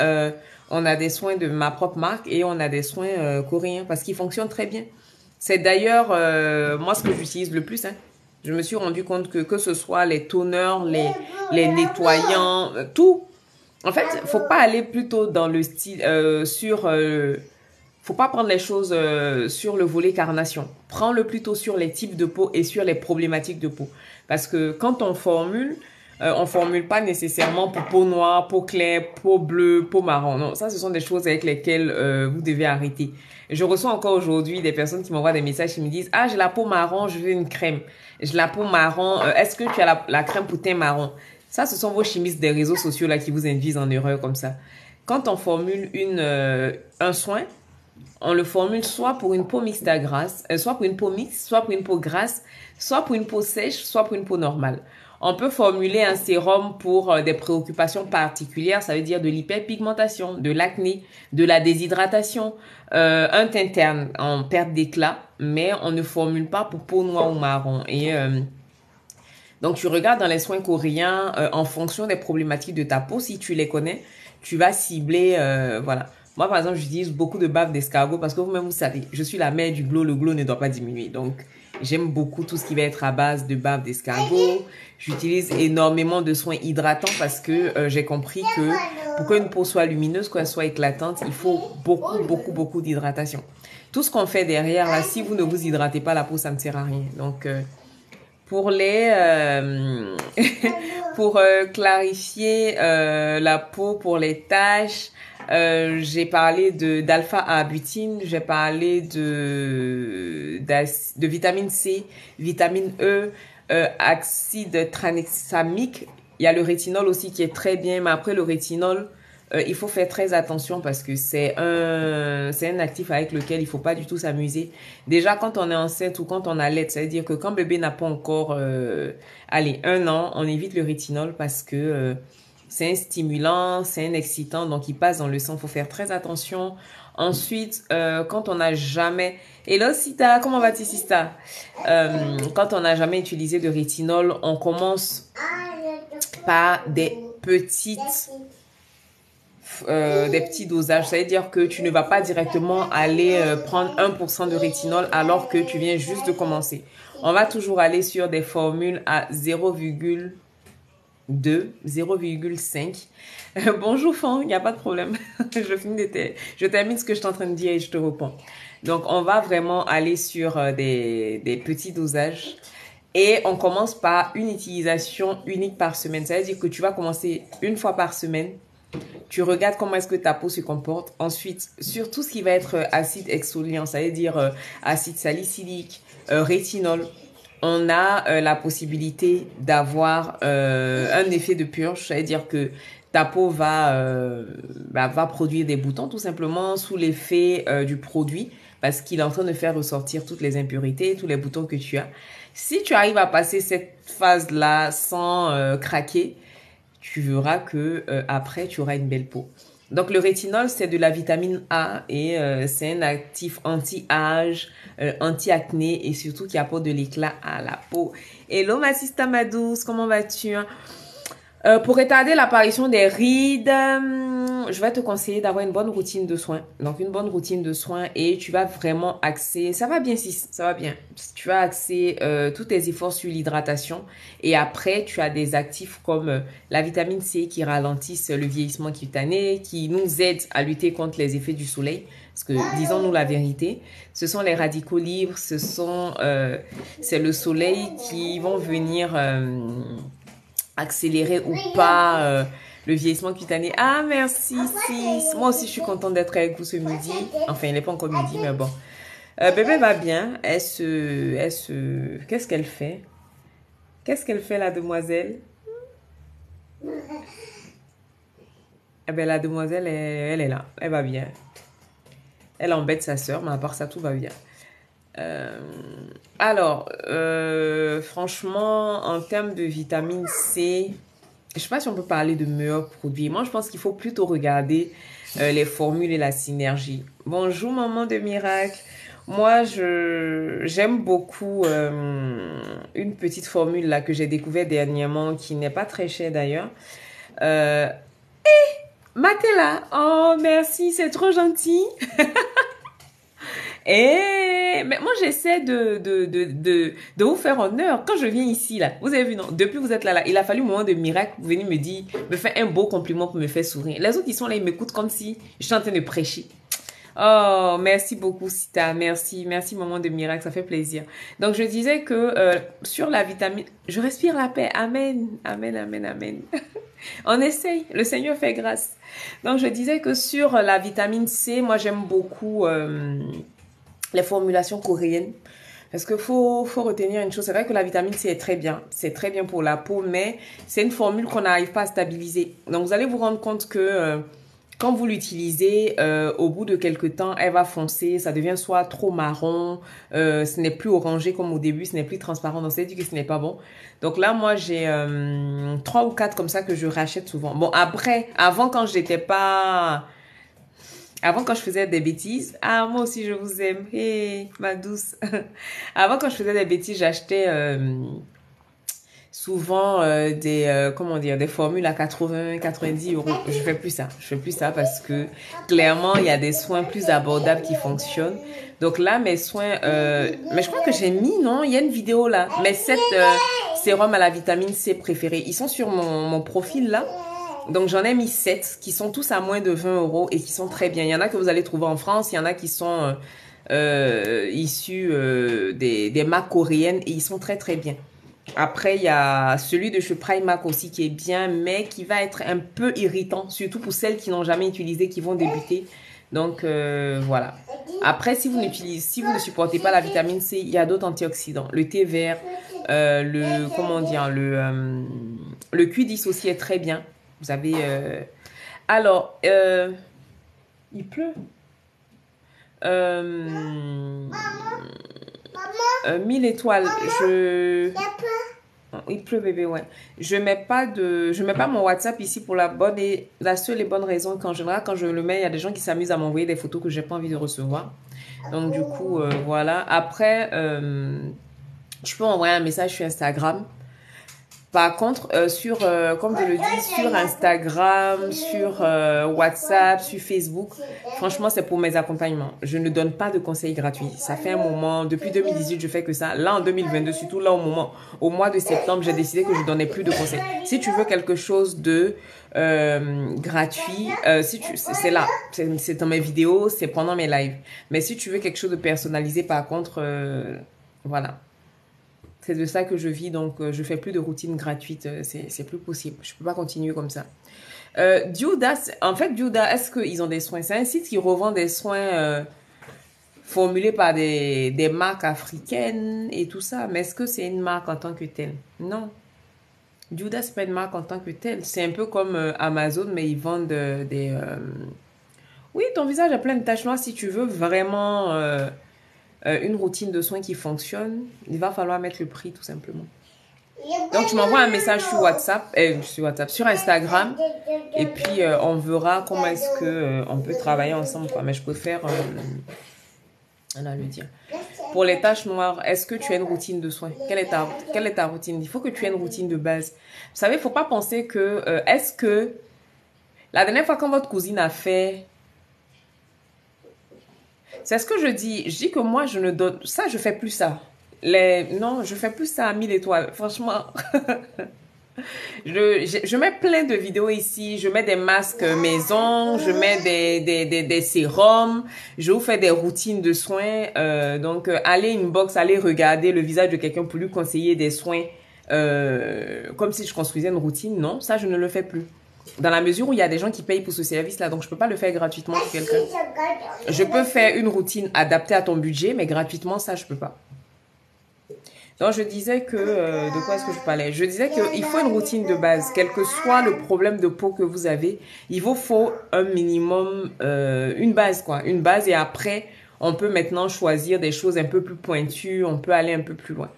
on a des soins de ma propre marque et on a des soins coréens parce qu'ils fonctionnent très bien. C'est d'ailleurs, moi, ce que j'utilise le plus. Hein. Je me suis rendu compte que ce soit les toners, les nettoyants, tout. En fait, faut pas aller plutôt dans le style, faut pas prendre les choses sur le volet carnation. Prends-le plutôt sur les types de peau et sur les problématiques de peau. Parce que quand on formule pas nécessairement pour peau noire, peau claire, peau bleue, peau marron. Non, ça, ce sont des choses avec lesquelles vous devez arrêter. Je reçois encore aujourd'hui des personnes qui m'envoient des messages qui me disent « Ah, j'ai la peau marron, je veux une crème. J'ai la peau marron, est-ce que tu as la crème pour teint marron ?» Ça, ce sont vos chimistes des réseaux sociaux là qui vous induisent en erreur comme ça. Quand on formule un soin, on le formule soit pour une peau mixte à grasse, soit pour une peau mixte, soit pour une peau grasse, soit pour une peau sèche, soit pour une peau normale. On peut formuler un sérum pour des préoccupations particulières, ça veut dire de l'hyperpigmentation, de l'acné, de la déshydratation, un teint terne en perte d'éclat, mais on ne formule pas pour peau noire ou marron. Et donc, tu regardes dans les soins coréens, en fonction des problématiques de ta peau, si tu les connais, tu vas cibler, voilà. Moi, par exemple, j'utilise beaucoup de bave d'escargot parce que vous-même, vous savez, je suis la mère du glow, le glow ne doit pas diminuer. Donc, j'aime beaucoup tout ce qui va être à base de bave d'escargot. J'utilise énormément de soins hydratants parce que j'ai compris que pour qu'une peau soit lumineuse, qu'elle soit éclatante, il faut beaucoup d'hydratation. Tout ce qu'on fait derrière, là, si vous ne vous hydratez pas la peau, ça ne sert à rien. Donc, pour pour clarifier la peau pour les taches, j'ai parlé d'alpha-abutine, j'ai parlé de vitamine C, vitamine E, acide tranexamique. Il y a le rétinol aussi qui est très bien, mais après le rétinol, il faut faire très attention parce que c'est un actif avec lequel il faut pas du tout s'amuser. Déjà, quand on est enceinte ou quand on allait, ça veut dire que quand bébé n'a pas encore, 1 an, on évite le rétinol parce que C'est un stimulant, c'est un excitant, donc il passe dans le sang. Il faut faire très attention. Ensuite, quand on n'a jamais... Hello Sita, comment vas-tu Sista? Quand on n'a jamais utilisé de rétinol, on commence par des petits dosages. Ça veut dire que tu ne vas pas directement aller prendre 1% de rétinol alors que tu viens juste de commencer. On va toujours aller sur des formules à 0,2, 0,5. Bonjour Fan, il n'y a pas de problème. Je termine ce que je suis en train de dire et je te réponds. Donc, on va vraiment aller sur des petits dosages. Et on commence par une utilisation unique par semaine. Ça veut dire que tu vas commencer une fois par semaine. Tu regardes comment est-ce que ta peau se comporte. Ensuite, sur tout ce qui va être acide exfoliant, ça veut dire acide salicylique, rétinol, on a la possibilité d'avoir un effet de purge. Ça veut dire que ta peau va produire des boutons tout simplement sous l'effet du produit parce qu'il est en train de faire ressortir toutes les impuretés, tous les boutons que tu as. Si tu arrives à passer cette phase-là sans craquer, tu verras que après tu auras une belle peau. Donc le rétinol, c'est de la vitamine A et c'est un actif anti-âge, anti-acné et surtout qui apporte de l'éclat à la peau. Hello ma sista ma douce, comment vas-tu? Pour retarder l'apparition des rides, je vais te conseiller d'avoir une bonne routine de soins. Donc, une bonne routine de soins et tu vas vraiment axer... Ça va bien, Sis, ça va bien. Tu vas axer tous tes efforts sur l'hydratation. Et après, tu as des actifs comme la vitamine C qui ralentissent le vieillissement cutané, qui nous aident à lutter contre les effets du soleil. Parce que, disons-nous la vérité, ce sont les radicaux libres, c'est le soleil qui vont venir... accélérer ou pas le vieillissement cutané. Ah, merci, sis. Moi aussi, je suis contente d'être avec vous ce midi. Enfin, il n'est pas encore midi, mais bon. Bébé va bien. Qu'est-ce qu'elle fait? Qu'est-ce qu'elle fait, la demoiselle? Eh bien, la demoiselle, elle est là. Elle va bien. Elle embête sa sœur, mais à part ça, tout va bien. Franchement, en termes de vitamine C, je sais pas si on peut parler de meilleurs produits. Moi, je pense qu'il faut plutôt regarder les formules et la synergie. Bonjour, maman de miracle. Moi, j'aime beaucoup une petite formule là que j'ai découvert dernièrement, qui n'est pas très chère d'ailleurs. Matela, oh merci, c'est trop gentil. Mais moi, j'essaie de vous faire honneur. Quand je viens ici, là, vous avez vu, non? Depuis que vous êtes là, il a fallu un moment de miracle pour venir me dire, me faire un beau compliment pour me faire sourire. Les autres, ils sont là, ils m'écoutent comme si je suis en train de prêcher. Oh, merci beaucoup, Sita. Merci, maman de miracle, ça fait plaisir. Donc, je disais que sur la vitamine, je respire la paix. Amen, amen, amen, amen. On essaye, le Seigneur fait grâce. Donc, je disais que sur la vitamine C, moi, j'aime beaucoup les formulations coréennes. Parce qu'il faut retenir une chose, c'est vrai que la vitamine C est très bien. C'est très bien pour la peau, mais c'est une formule qu'on n'arrive pas à stabiliser. Donc, vous allez vous rendre compte que quand vous l'utilisez, au bout de quelques temps, elle va foncer. Ça devient soit trop marron, ce n'est plus orangé comme au début, ce n'est plus transparent. Donc, ça veut dire que ce n'est pas bon. Donc là, moi, j'ai 3 ou 4 comme ça que je rachète souvent. Bon, après, avant, quand je faisais des bêtises, ah, moi aussi, je vous aime. Hé, ma douce. Avant, quand je faisais des bêtises, j'achetais souvent des formules à 80, 90 euros. Je fais plus ça. Je fais plus ça parce que clairement, il y a des soins plus abordables qui fonctionnent. Donc là, mes soins, mais je crois que j'ai mis, non? Il y a une vidéo là. Mes 7 sérums à la vitamine C préférés. Ils sont sur mon profil là. Donc, j'en ai mis 7 qui sont tous à moins de 20 euros et qui sont très bien. Il y en a que vous allez trouver en France. Il y en a qui sont issus des marques coréennes et ils sont très, très bien. Après, il y a celui de chez Primark aussi qui est bien, mais qui va être un peu irritant, surtout pour celles qui n'ont jamais utilisé, qui vont débuter. Donc, voilà. Après, si vous ne supportez pas la vitamine C, il y a d'autres antioxydants. Le thé vert, le cuir dissocié est très bien. Vous avez... Alors, il pleut. 1000 étoiles. Il pleut, bébé, ouais. Je mets pas mon WhatsApp ici pour la seule et bonne raison qu'en général, quand je le mets, il y a des gens qui s'amusent à m'envoyer des photos que j'ai pas envie de recevoir. Donc, du coup, voilà. Après, je peux envoyer un message sur Instagram. Par contre, comme je le dis, sur Instagram, sur WhatsApp, sur Facebook, franchement, c'est pour mes accompagnements. Je ne donne pas de conseils gratuits. Ça fait un moment, depuis 2018, je fais que ça. Là, en 2022, surtout là au mois de septembre, j'ai décidé que je donnais plus de conseils. Si tu veux quelque chose de gratuit, c'est là, c'est dans mes vidéos, c'est pendant mes lives. Mais si tu veux quelque chose de personnalisé, par contre, voilà. C'est de ça que je vis, donc je fais plus de routine gratuite, c'est plus possible. Je peux pas continuer comme ça. Duda, en fait, Duda, est-ce qu'ils ont des soins? C'est un site qui revend des soins formulés par des marques africaines et tout ça. Mais est-ce que c'est une marque en tant que telle? Non. Duda, c'est pas une marque en tant que telle. C'est un peu comme Amazon, mais ils vendent des... Oui, ton visage a plein de taches noires. Si tu veux vraiment une routine de soins qui fonctionne, il va falloir mettre le prix tout simplement. Donc tu m'envoies un message sur sur Instagram, et puis on verra comment est-ce que on peut travailler ensemble, quoi. Mais je préfère le dire. Pour les taches noires, est-ce que tu as une routine de soins? Quelle est ta routine? Il faut que tu aies une routine de base. Vous savez, il ne faut pas penser que est-ce que la dernière fois quand votre cousine a fait... C'est ce que je dis. Je dis que moi, je ne donne... Ça, je fais plus ça. Non, je fais plus ça à 1000 étoiles. Franchement. Je mets plein de vidéos ici. Je mets des masques maison. Je mets des sérums. Je vous fais des routines de soins. Donc, allez inbox, allez regarder le visage de quelqu'un pour lui conseiller des soins. Comme si je construisais une routine. Non, ça, je ne le fais plus. Dans la mesure où il y a des gens qui payent pour ce service-là, donc je ne peux pas le faire gratuitement pour quelqu'un. Je peux faire une routine adaptée à ton budget, mais gratuitement, ça, je ne peux pas. Donc, je disais que... de quoi est-ce que je parlais? Je disais qu'il faut une routine de base. Quel que soit le problème de peau que vous avez, il vous faut un minimum, une base, quoi. Une base, et après, on peut maintenant choisir des choses un peu plus pointues, on peut aller un peu plus loin.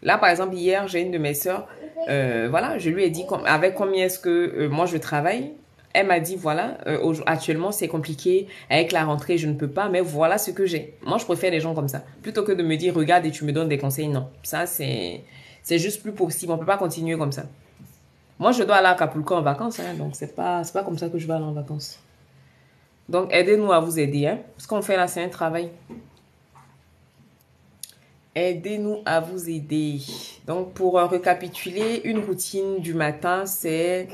Là, par exemple, hier, j'ai une de mes sœurs, voilà, je lui ai dit avec combien est-ce que moi je travaille. Elle m'a dit, voilà, actuellement c'est compliqué, avec la rentrée je ne peux pas, mais voilà ce que j'ai. Moi, je préfère les gens comme ça. Plutôt que de me dire, regarde et tu me donnes des conseils, non. Ça, c'est juste plus possible, on ne peut pas continuer comme ça. Moi, je dois aller à Acapulco en vacances, hein, donc c'est pas comme ça que je vais aller en vacances. Donc, aidez-nous à vous aider, hein. Ce qu'on fait là, c'est un travail. Aidez-nous à vous aider. Donc, pour récapituler, une routine du matin, c'est...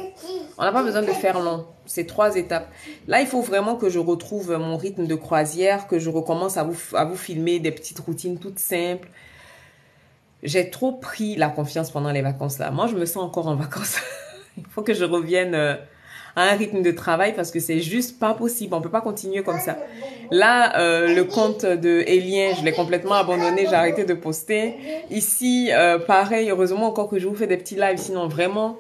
On n'a pas besoin de faire long. C'est 3 étapes. Là, il faut vraiment que je retrouve mon rythme de croisière, que je recommence à vous filmer des petites routines toutes simples. J'ai trop pris la confiance pendant les vacances là. Moi, je me sens encore en vacances. Il faut que je revienne à un rythme de travail parce que c'est juste pas possible. On peut pas continuer comme ça. Là, le compte de Elien, je l'ai complètement abandonné. J'ai arrêté de poster. Ici, pareil, heureusement encore que je vous fais des petits lives. Sinon, vraiment,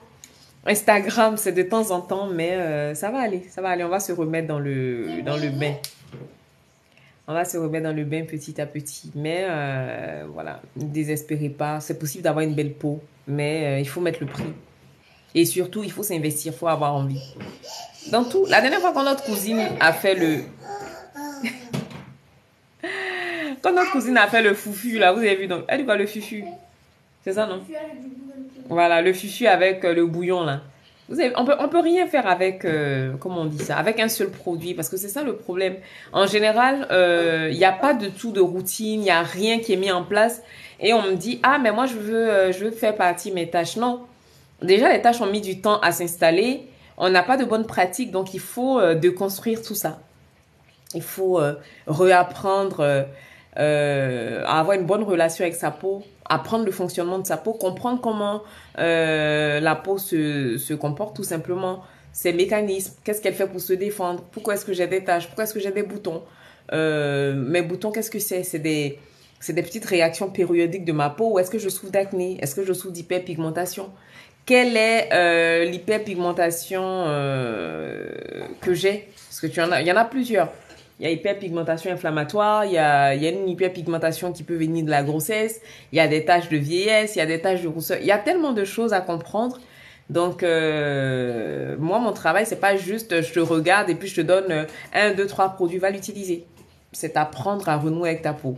Instagram, c'est de temps en temps. Mais ça va aller. Ça va aller. On va se remettre dans le bain. On va se remettre dans le bain petit à petit. Mais voilà, ne désespérez pas. C'est possible d'avoir une belle peau. Mais il faut mettre le prix. Et surtout, il faut s'investir. Il faut avoir envie. Dans tout. La dernière fois quand notre cousine a fait le... Quand notre cousine a fait le fufu, là, vous avez vu, donc, elle dit quoi, le fufu? C'est ça, non? Voilà, le fufu avec le bouillon, là. Vous avez, on peut rien faire avec, comment on dit ça, avec un seul produit, parce que c'est ça le problème. En général, il n'y a pas de tout de routine, il n'y a rien qui est mis en place. Et on me dit, ah, mais moi, je veux faire partie de mes tâches. Non. Déjà, les tâches ont mis du temps à s'installer. On n'a pas de bonne pratique, donc il faut déconstruire tout ça. Il faut réapprendre à avoir une bonne relation avec sa peau, apprendre le fonctionnement de sa peau, comprendre comment la peau se comporte tout simplement, ses mécanismes, qu'est-ce qu'elle fait pour se défendre, pourquoi est-ce que j'ai des taches, pourquoi est-ce que j'ai des boutons. Mes boutons, qu'est-ce que c'est? C'est des petites réactions périodiques de ma peau, ou est-ce que je souffre d'acné, est-ce que je souffre d'hyperpigmentation? Quelle est l'hyperpigmentation que j'ai? Parce que il y en a plusieurs. Il y a hyperpigmentation inflammatoire, il y a une hyperpigmentation qui peut venir de la grossesse, il y a des taches de vieillesse, il y a des taches de rousseur. Il y a tellement de choses à comprendre. Donc, moi, mon travail, c'est pas juste je te regarde et puis je te donne 1, 2, 3 produits, va l'utiliser. C'est apprendre à renouer avec ta peau.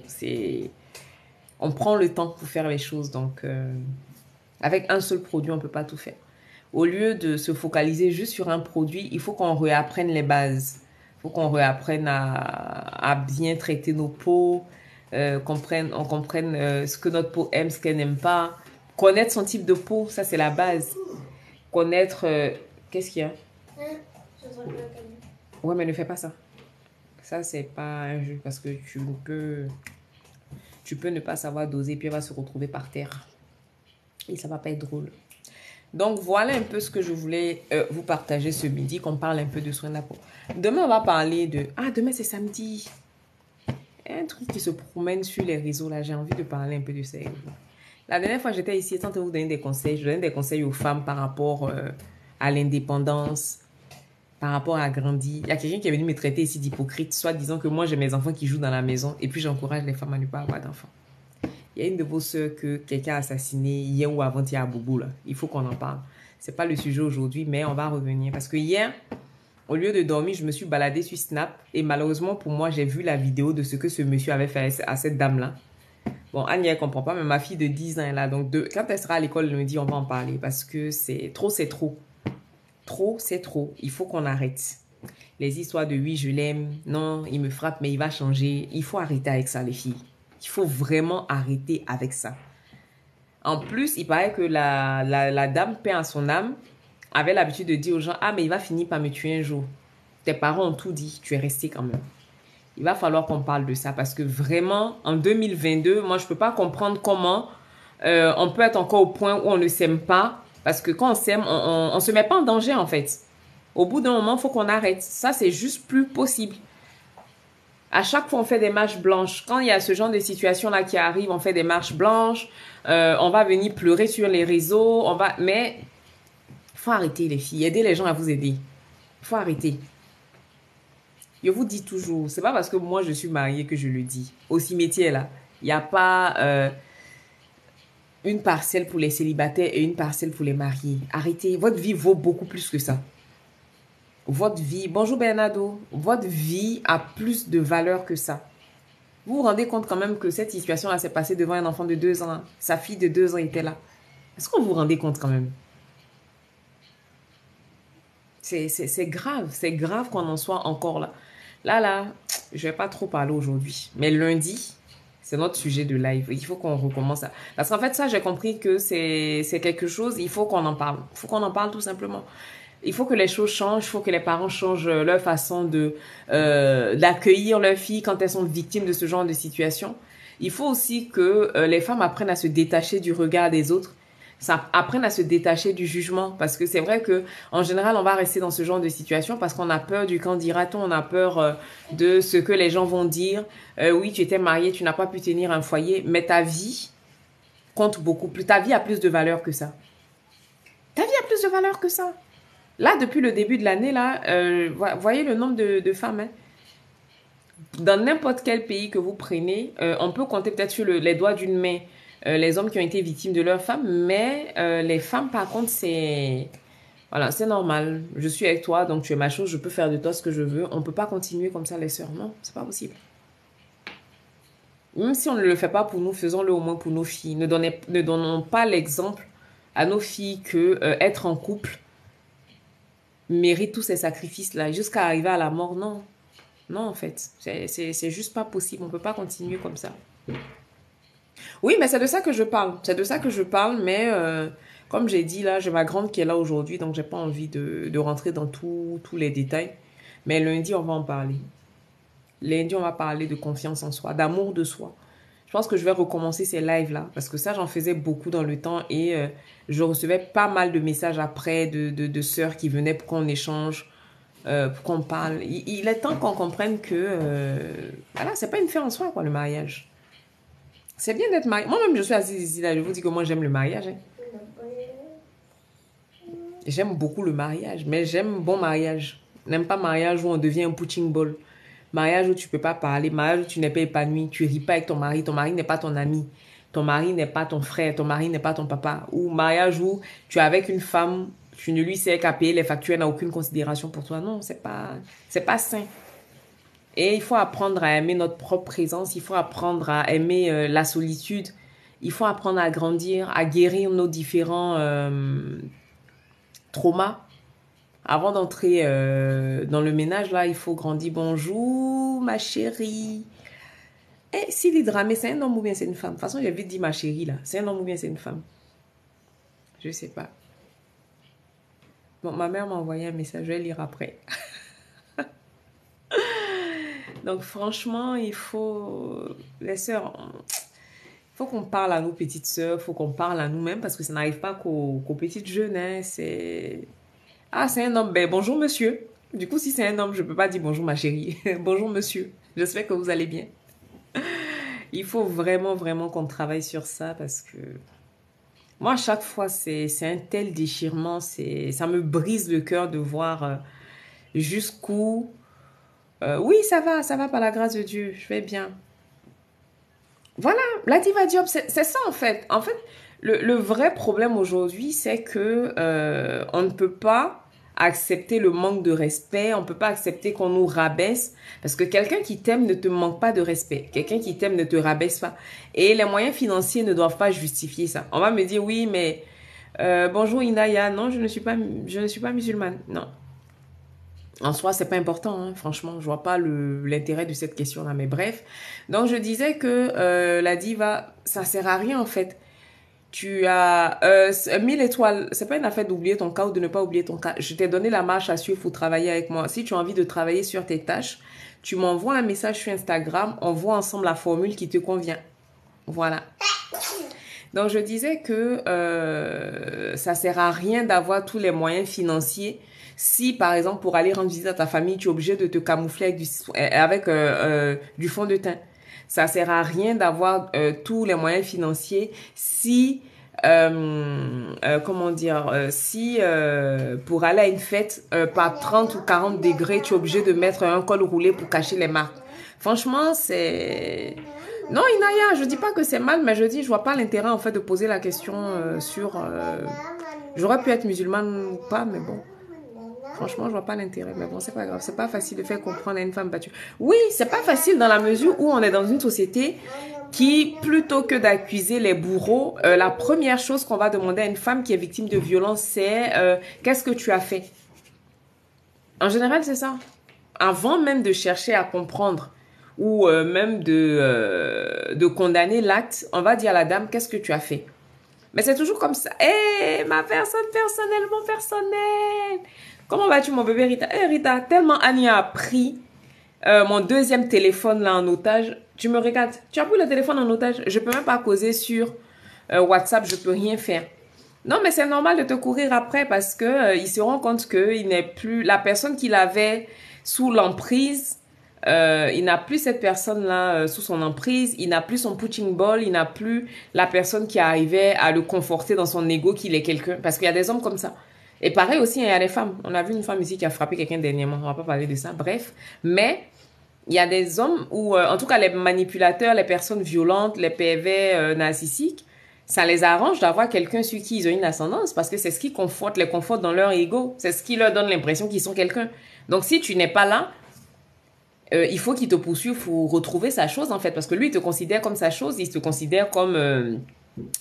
On prend le temps pour faire les choses. Donc, avec un seul produit, on peut pas tout faire. Au lieu de se focaliser juste sur un produit, il faut qu'on réapprenne les bases. Il faut qu'on réapprenne à bien traiter nos peaux, on comprenne ce que notre peau aime, ce qu'elle n'aime pas. Connaître son type de peau, ça c'est la base. Connaître... qu'est-ce qu'il y a? Ouais, mais ne fais pas ça. Ça, c'est pas un jeu parce que tu peux ne pas savoir doser puis elle va se retrouver par terre. Et ça va pas être drôle. Donc, voilà un peu ce que je voulais vous partager ce midi, qu'on parle un peu de soins de la peau. Demain, on va parler de... Ah, demain, c'est samedi. Un truc qui se promène sur les réseaux, là. J'ai envie de parler un peu de ça. La dernière fois, j'étais ici, sans vous donner des conseils. Je donnais des conseils aux femmes par rapport à l'indépendance, par rapport à grandir. Il y a quelqu'un qui est venu me traiter ici d'hypocrite, soit disant que moi, j'ai mes enfants qui jouent dans la maison et puis j'encourage les femmes à ne pas avoir d'enfants. Il y a une de vos sœurs que quelqu'un a assassiné hier ou avant-hier à Boubou, là. Il faut qu'on en parle. C'est pas le sujet aujourd'hui, mais on va revenir. Parce que hier, au lieu de dormir, je me suis baladée sur Snap. Et malheureusement pour moi, j'ai vu la vidéo de ce que ce monsieur avait fait à cette dame-là. Bon, Annie, elle comprend pas, mais ma fille de 10 ans est là. Donc, quand elle sera à l'école lundi, on va en parler. Parce que c'est trop, c'est trop. Trop, c'est trop. Il faut qu'on arrête. Les histoires de oui, je l'aime. Non, il me frappe, mais il va changer. Il faut arrêter avec ça, les filles. Il faut vraiment arrêter avec ça. En plus, il paraît que la dame, paix à son âme, avait l'habitude de dire aux gens, ah, mais il va finir par me tuer un jour. Tes parents ont tout dit, tu es resté quand même. Il va falloir qu'on parle de ça parce que vraiment, en 2022, moi, je ne peux pas comprendre comment on peut être encore au point où on ne s'aime pas. Parce que quand on s'aime, on ne se met pas en danger, en fait. Au bout d'un moment, il faut qu'on arrête. Ça, c'est juste plus possible. À chaque fois, on fait des marches blanches. Quand il y a ce genre de situation-là qui arrive, on fait des marches blanches. On va venir pleurer sur les réseaux. Mais il faut arrêter, les filles. Aidez les gens à vous aider. Il faut arrêter. Je vous dis toujours, c'est pas parce que moi, je suis mariée que je le dis. Au cimetière, là, il n'y a pas une parcelle pour les célibataires et une parcelle pour les mariés. Arrêtez. Votre vie vaut beaucoup plus que ça. Votre vie, bonjour Bernardo, votre vie a plus de valeur que ça. Vous vous rendez compte quand même que cette situation-là s'est passée devant un enfant de 2 ans. Sa fille de 2 ans était là. Est-ce que vous vous rendez compte quand même? C'est grave qu'on en soit encore là. Là, je vais pas trop parler aujourd'hui. Mais lundi, c'est notre sujet de live. Il faut qu'on recommence ça. Parce qu'en fait, ça, j'ai compris que c'est quelque chose, il faut qu'on en parle. Il faut qu'on en parle tout simplement. Il faut que les choses changent, il faut que les parents changent leur façon d'accueillir leurs filles quand elles sont victimes de ce genre de situation. Il faut aussi que les femmes apprennent à se détacher du regard des autres, apprennent à se détacher du jugement. Parce que c'est vrai que en général, on va rester dans ce genre de situation parce qu'on a peur du quand dira-t-on, on a peur de ce que les gens vont dire. Oui, tu étais mariée, tu n'as pas pu tenir un foyer, mais ta vie compte beaucoup plus. Ta vie a plus de valeur que ça. Ta vie a plus de valeur que ça. Là, depuis le début de l'année, là, voyez le nombre de femmes. Hein. Dans n'importe quel pays que vous prenez, on peut compter peut-être sur les doigts d'une main les hommes qui ont été victimes de leurs femmes, mais les femmes, par contre, c'est normal. Je suis avec toi, donc tu es ma chose, je peux faire de toi ce que je veux. On ne peut pas continuer comme ça, les sœurs. Non, c'est pas possible. Même si on ne le fait pas pour nous, faisons-le au moins pour nos filles. Ne donnons pas l'exemple à nos filles que être en couple mérite tous ces sacrifices-là jusqu'à arriver à la mort. Non, non en fait, c'est juste pas possible. On peut pas continuer comme ça. Oui, mais c'est de ça que je parle. C'est de ça que je parle, mais comme j'ai dit là, j'ai ma grande qui est là aujourd'hui, donc j'ai pas envie de rentrer dans tous les détails. Mais lundi, on va en parler. Lundi, on va parler de confiance en soi, d'amour de soi. Je pense que je vais recommencer ces lives-là, parce que ça, j'en faisais beaucoup dans le temps et je recevais pas mal de messages après de sœurs qui venaient pour qu'on échange, pour qu'on parle. Il est temps qu'on comprenne que, voilà, c'est pas une fin en soi, quoi, le mariage. C'est bien d'être marié. Moi-même, je suis assise ici, là, je vous dis que moi, j'aime le mariage. Hein. J'aime beaucoup le mariage, mais j'aime bon mariage. Je n'aime pas mariage où on devient un punching ball. Mariage où tu peux pas parler, mariage où tu n'es pas épanoui, tu ris pas avec ton mari n'est pas ton ami, ton mari n'est pas ton frère, ton mari n'est pas ton papa. Ou mariage où tu es avec une femme, tu ne lui sais qu'à payer les factures, elle n'a aucune considération pour toi. Non, c'est pas sain. Et il faut apprendre à aimer notre propre présence, il faut apprendre à aimer la solitude, il faut apprendre à grandir, à guérir nos différents traumas. Avant d'entrer dans le ménage, là, il faut grandir. Bonjour, ma chérie. Eh, Sylvie Dramé, c'est un homme ou bien c'est une femme? De toute façon, j'ai vite dit ma chérie, là. C'est un homme ou bien c'est une femme? Je sais pas. Bon, ma mère m'a envoyé un message, je vais lire après. Donc, franchement, il faut... Les sœurs, il faut qu'on parle à nos petites sœurs, il faut qu'on parle à nous-mêmes parce que ça n'arrive pas qu'aux petites jeunes. Hein. C'est... Ah, c'est un homme. Ben, bonjour, monsieur. Du coup, si c'est un homme, je ne peux pas dire bonjour, ma chérie. Bonjour, monsieur. J'espère que vous allez bien. Il faut vraiment, vraiment qu'on travaille sur ça parce que... Moi, à chaque fois, c'est un tel déchirement. Ça me brise le cœur de voir jusqu'où... oui, ça va par la grâce de Dieu. Je vais bien. Voilà, la diva Diop, c'est ça en fait. En fait, le vrai problème aujourd'hui, c'est que on ne peut pas accepter le manque de respect, on ne peut pas accepter qu'on nous rabaisse, parce que quelqu'un qui t'aime ne te manque pas de respect, quelqu'un qui t'aime ne te rabaisse pas. Et les moyens financiers ne doivent pas justifier ça. On va me dire, oui, mais bonjour Inaya, non, je ne suis pas musulmane, non. En soi, c'est pas important, hein. Franchement, je vois pas l'intérêt de cette question-là, mais bref. Donc, je disais que la diva, ça sert à rien, en fait. Tu as 1000 étoiles, c'est pas une affaire d'oublier ton cas ou de ne pas oublier ton cas. Je t'ai donné la marche à suivre pour travailler avec moi. Si tu as envie de travailler sur tes tâches, tu m'envoies un message sur Instagram, on voit ensemble la formule qui te convient. Voilà. Donc, je disais que ça sert à rien d'avoir tous les moyens financiers. Si, par exemple, pour aller rendre visite à ta famille, tu es obligé de te camoufler avec du fond de teint. Ça sert à rien d'avoir tous les moyens financiers si, comment dire, si pour aller à une fête, par 30 ou 40 degrés, tu es obligé de mettre un col roulé pour cacher les marques. Franchement, c'est... Non, Inaya, je dis pas que c'est mal, mais je vois pas l'intérêt en fait de poser la question sur... J'aurais pu être musulmane ou pas, mais bon. Franchement, je vois pas l'intérêt. Mais bon, c'est pas grave. C'est pas facile de faire comprendre à une femme battue. Oui, c'est pas facile dans la mesure où on est dans une société qui, plutôt que d'accuser les bourreaux, la première chose qu'on va demander à une femme qui est victime de violence, c'est qu'est-ce que tu as fait? En général, c'est ça. Avant même de chercher à comprendre ou même de condamner l'acte, on va dire à la dame, qu'est-ce que tu as fait? Mais c'est toujours comme ça. Hé, ma personne personnelle, mon personnel. Comment vas-tu, mon bébé Rita? Eh, Rita, tellement Annie a pris mon deuxième téléphone là en otage. Tu me regardes. Tu as pris le téléphone en otage. Je peux même pas causer sur WhatsApp. Je peux rien faire. Non, mais c'est normal de te courir après parce que il se rend compte que il n'est plus la personne qu'il avait sous l'emprise. Il n'a plus cette personne-là sous son emprise. Il n'a plus son punching ball. Il n'a plus la personne qui arrivait à le conforter dans son ego qu'il est quelqu'un. Parce qu'il y a des hommes comme ça. Et pareil aussi, il y a des femmes. On a vu une femme ici qui a frappé quelqu'un dernièrement. On va pas parler de ça. Bref. Mais il y a des hommes où, en tout cas, les manipulateurs, les personnes violentes, les pervers narcissiques, ça les arrange d'avoir quelqu'un sur qui ils ont une ascendance parce que c'est ce qui les conforte dans leur ego. C'est ce qui leur donne l'impression qu'ils sont quelqu'un. Donc, si tu n'es pas là, il faut qu'il te poursuive pour retrouver sa chose, en fait. Parce que lui, il te considère comme sa chose. Il te considère comme...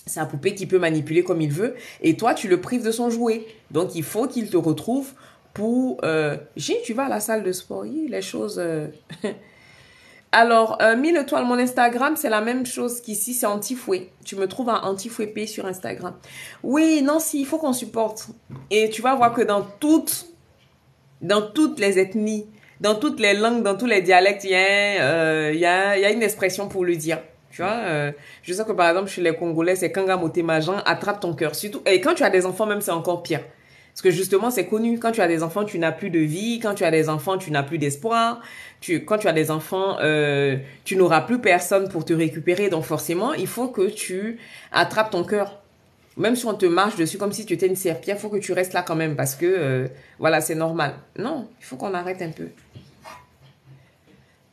sa poupée qu'il peut manipuler comme il veut. Et toi, tu le prives de son jouet. Donc, il faut qu'il te retrouve pour... tu vas à la salle de sport. Les choses... Alors, 1000 étoiles, mon Instagram, c'est la même chose qu'ici, c'est Antifouet. Tu me trouves à Antifouet sur Instagram. Oui, Nancy, il faut qu'on supporte. Et tu vas voir que dans toutes les ethnies, dans toutes les langues, dans tous les dialectes, il y a une expression pour le dire. Tu vois, je sais que par exemple, chez les Congolais, c'est Kanga Motemajan, attrape ton cœur. Surtout, et quand tu as des enfants, même, c'est encore pire. Parce que justement, c'est connu. Quand tu as des enfants, tu n'as plus de vie. Quand tu as des enfants, tu n'as plus d'espoir. Quand tu as des enfants, tu n'auras plus personne pour te récupérer. Donc forcément, il faut que tu attrapes ton cœur. Même si on te marche dessus comme si tu étais une serpillère, il faut que tu restes là quand même. Parce que, voilà, c'est normal. Non, il faut qu'on arrête un peu.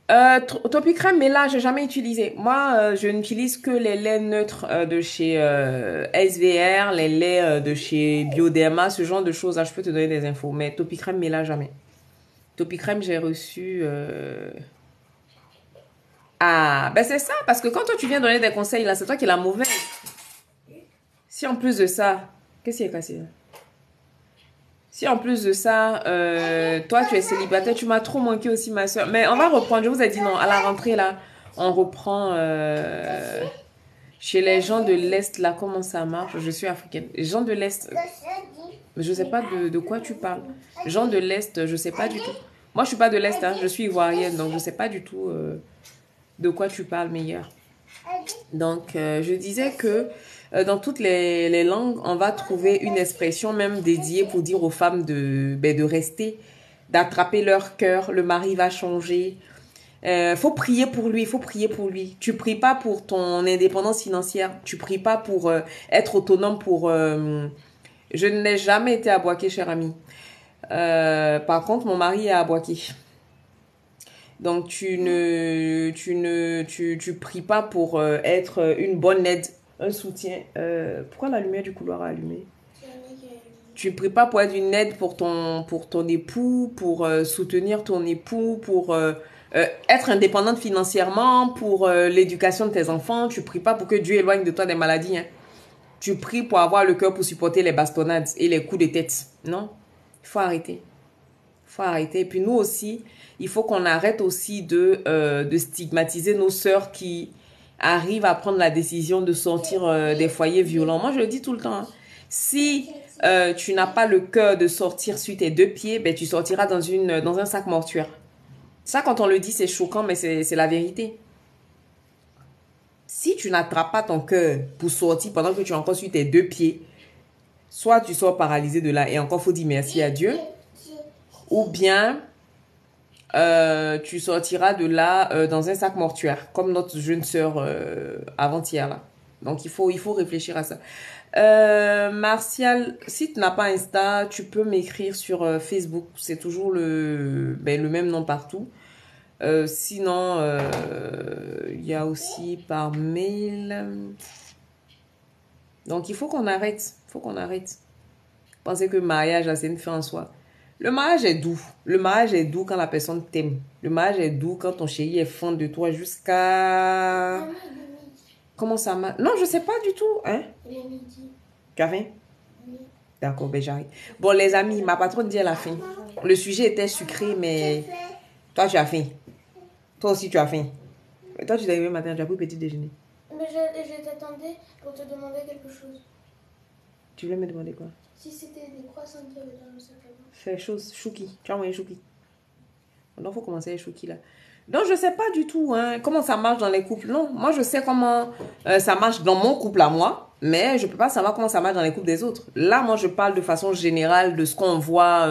Topicrème, mais là, j'ai jamais utilisé. Moi, je n'utilise que les laits neutres de chez SVR, les laits de chez Bioderma, ce genre de choses. Là, je peux te donner des infos. Mais Topicrème, mais là, jamais. Topicrème, j'ai reçu... Ah, ben c'est ça, parce que quand toi, tu viens donner des conseils, là, c'est toi qui es la mauvaise. Si en plus de ça... Qu'est-ce qui est cassé là? Si en plus de ça, toi tu es célibataire, tu m'as trop manqué aussi ma soeur. Mais on va reprendre, je vous ai dit non, à la rentrée là, on reprend chez les gens de l'Est là, comment ça marche? Je suis africaine. Les gens de l'Est, je sais pas de quoi tu parles. Gens de l'Est, je sais pas du tout. Moi je suis pas de l'Est, hein, je suis ivoirienne, donc je sais pas du tout de quoi tu parles meilleur. Donc je disais que dans toutes les langues, on va trouver une expression même dédiée pour dire aux femmes de rester, d'attraper leur cœur. Le mari va changer. Faut prier pour lui, faut prier pour lui. Tu pries pas pour ton indépendance financière. Tu pries pas pour être autonome pour... Je n'ai jamais été à Boaké, cher ami. Par contre, mon mari est à Boaké. Donc, tu pries pas pour être une bonne aide, un soutien. Pourquoi la lumière du couloir a allumé? Tu pries pas pour être une aide pour ton époux, pour soutenir ton époux, pour être indépendante financièrement, pour l'éducation de tes enfants. Tu pries pas pour que Dieu éloigne de toi des maladies. Hein. Tu pries pour avoir le cœur pour supporter les bastonnades et les coups de tête. Non, il faut arrêter. Faut arrêter. Et puis nous aussi, il faut qu'on arrête aussi de stigmatiser nos sœurs qui arrivent à prendre la décision de sortir des foyers violents. Moi, je le dis tout le temps. Hein. Si tu n'as pas le cœur de sortir sur tes deux pieds, ben, tu sortiras dans un sac mortuaire. Ça, quand on le dit, c'est choquant, mais c'est la vérité. Si tu n'attrapes pas ton cœur pour sortir pendant que tu es encore sur tes deux pieds, soit tu sors paralysé de là et encore faut dire merci à Dieu, ou bien tu sortiras de là dans un sac mortuaire, comme notre jeune sœur avant-hier là. Donc il faut réfléchir à ça. Martial, si tu n'as pas Insta, tu peux m'écrire sur Facebook. C'est toujours le même nom partout. Sinon, il y a aussi par mail. Donc il faut qu'on arrête. Pensez que le mariage, c'est une fin en soi. Le mariage est doux. Le mariage est doux quand la personne t'aime. Le mariage est doux quand ton chéri est fan de toi jusqu'à... Comment ça marche? Non, je sais pas du tout. Hein? Il est midi. Tu as faim? Oui. D'accord, ben j'arrive. Bon, les amis, ma patronne dit elle a faim. Le sujet était sucré, mais... Toi, tu as faim. Toi aussi, tu as faim. Toi, tu t'es arrivé matin, tu as pris petit déjeuner. Mais je t'attendais pour te demander quelque chose. Tu voulais me demander quoi? Si c'était des croissants qu'il y avait dans le sac à main. C'est chose, chouki. Tu as envoyé chouki. Donc, il faut commencer les chouki là. Donc, je ne sais pas du tout hein, comment ça marche dans les couples. Non, moi, je sais comment ça marche dans mon couple à moi, mais je ne peux pas savoir comment ça marche dans les couples des autres. Là, moi, je parle de façon générale de ce qu'on voit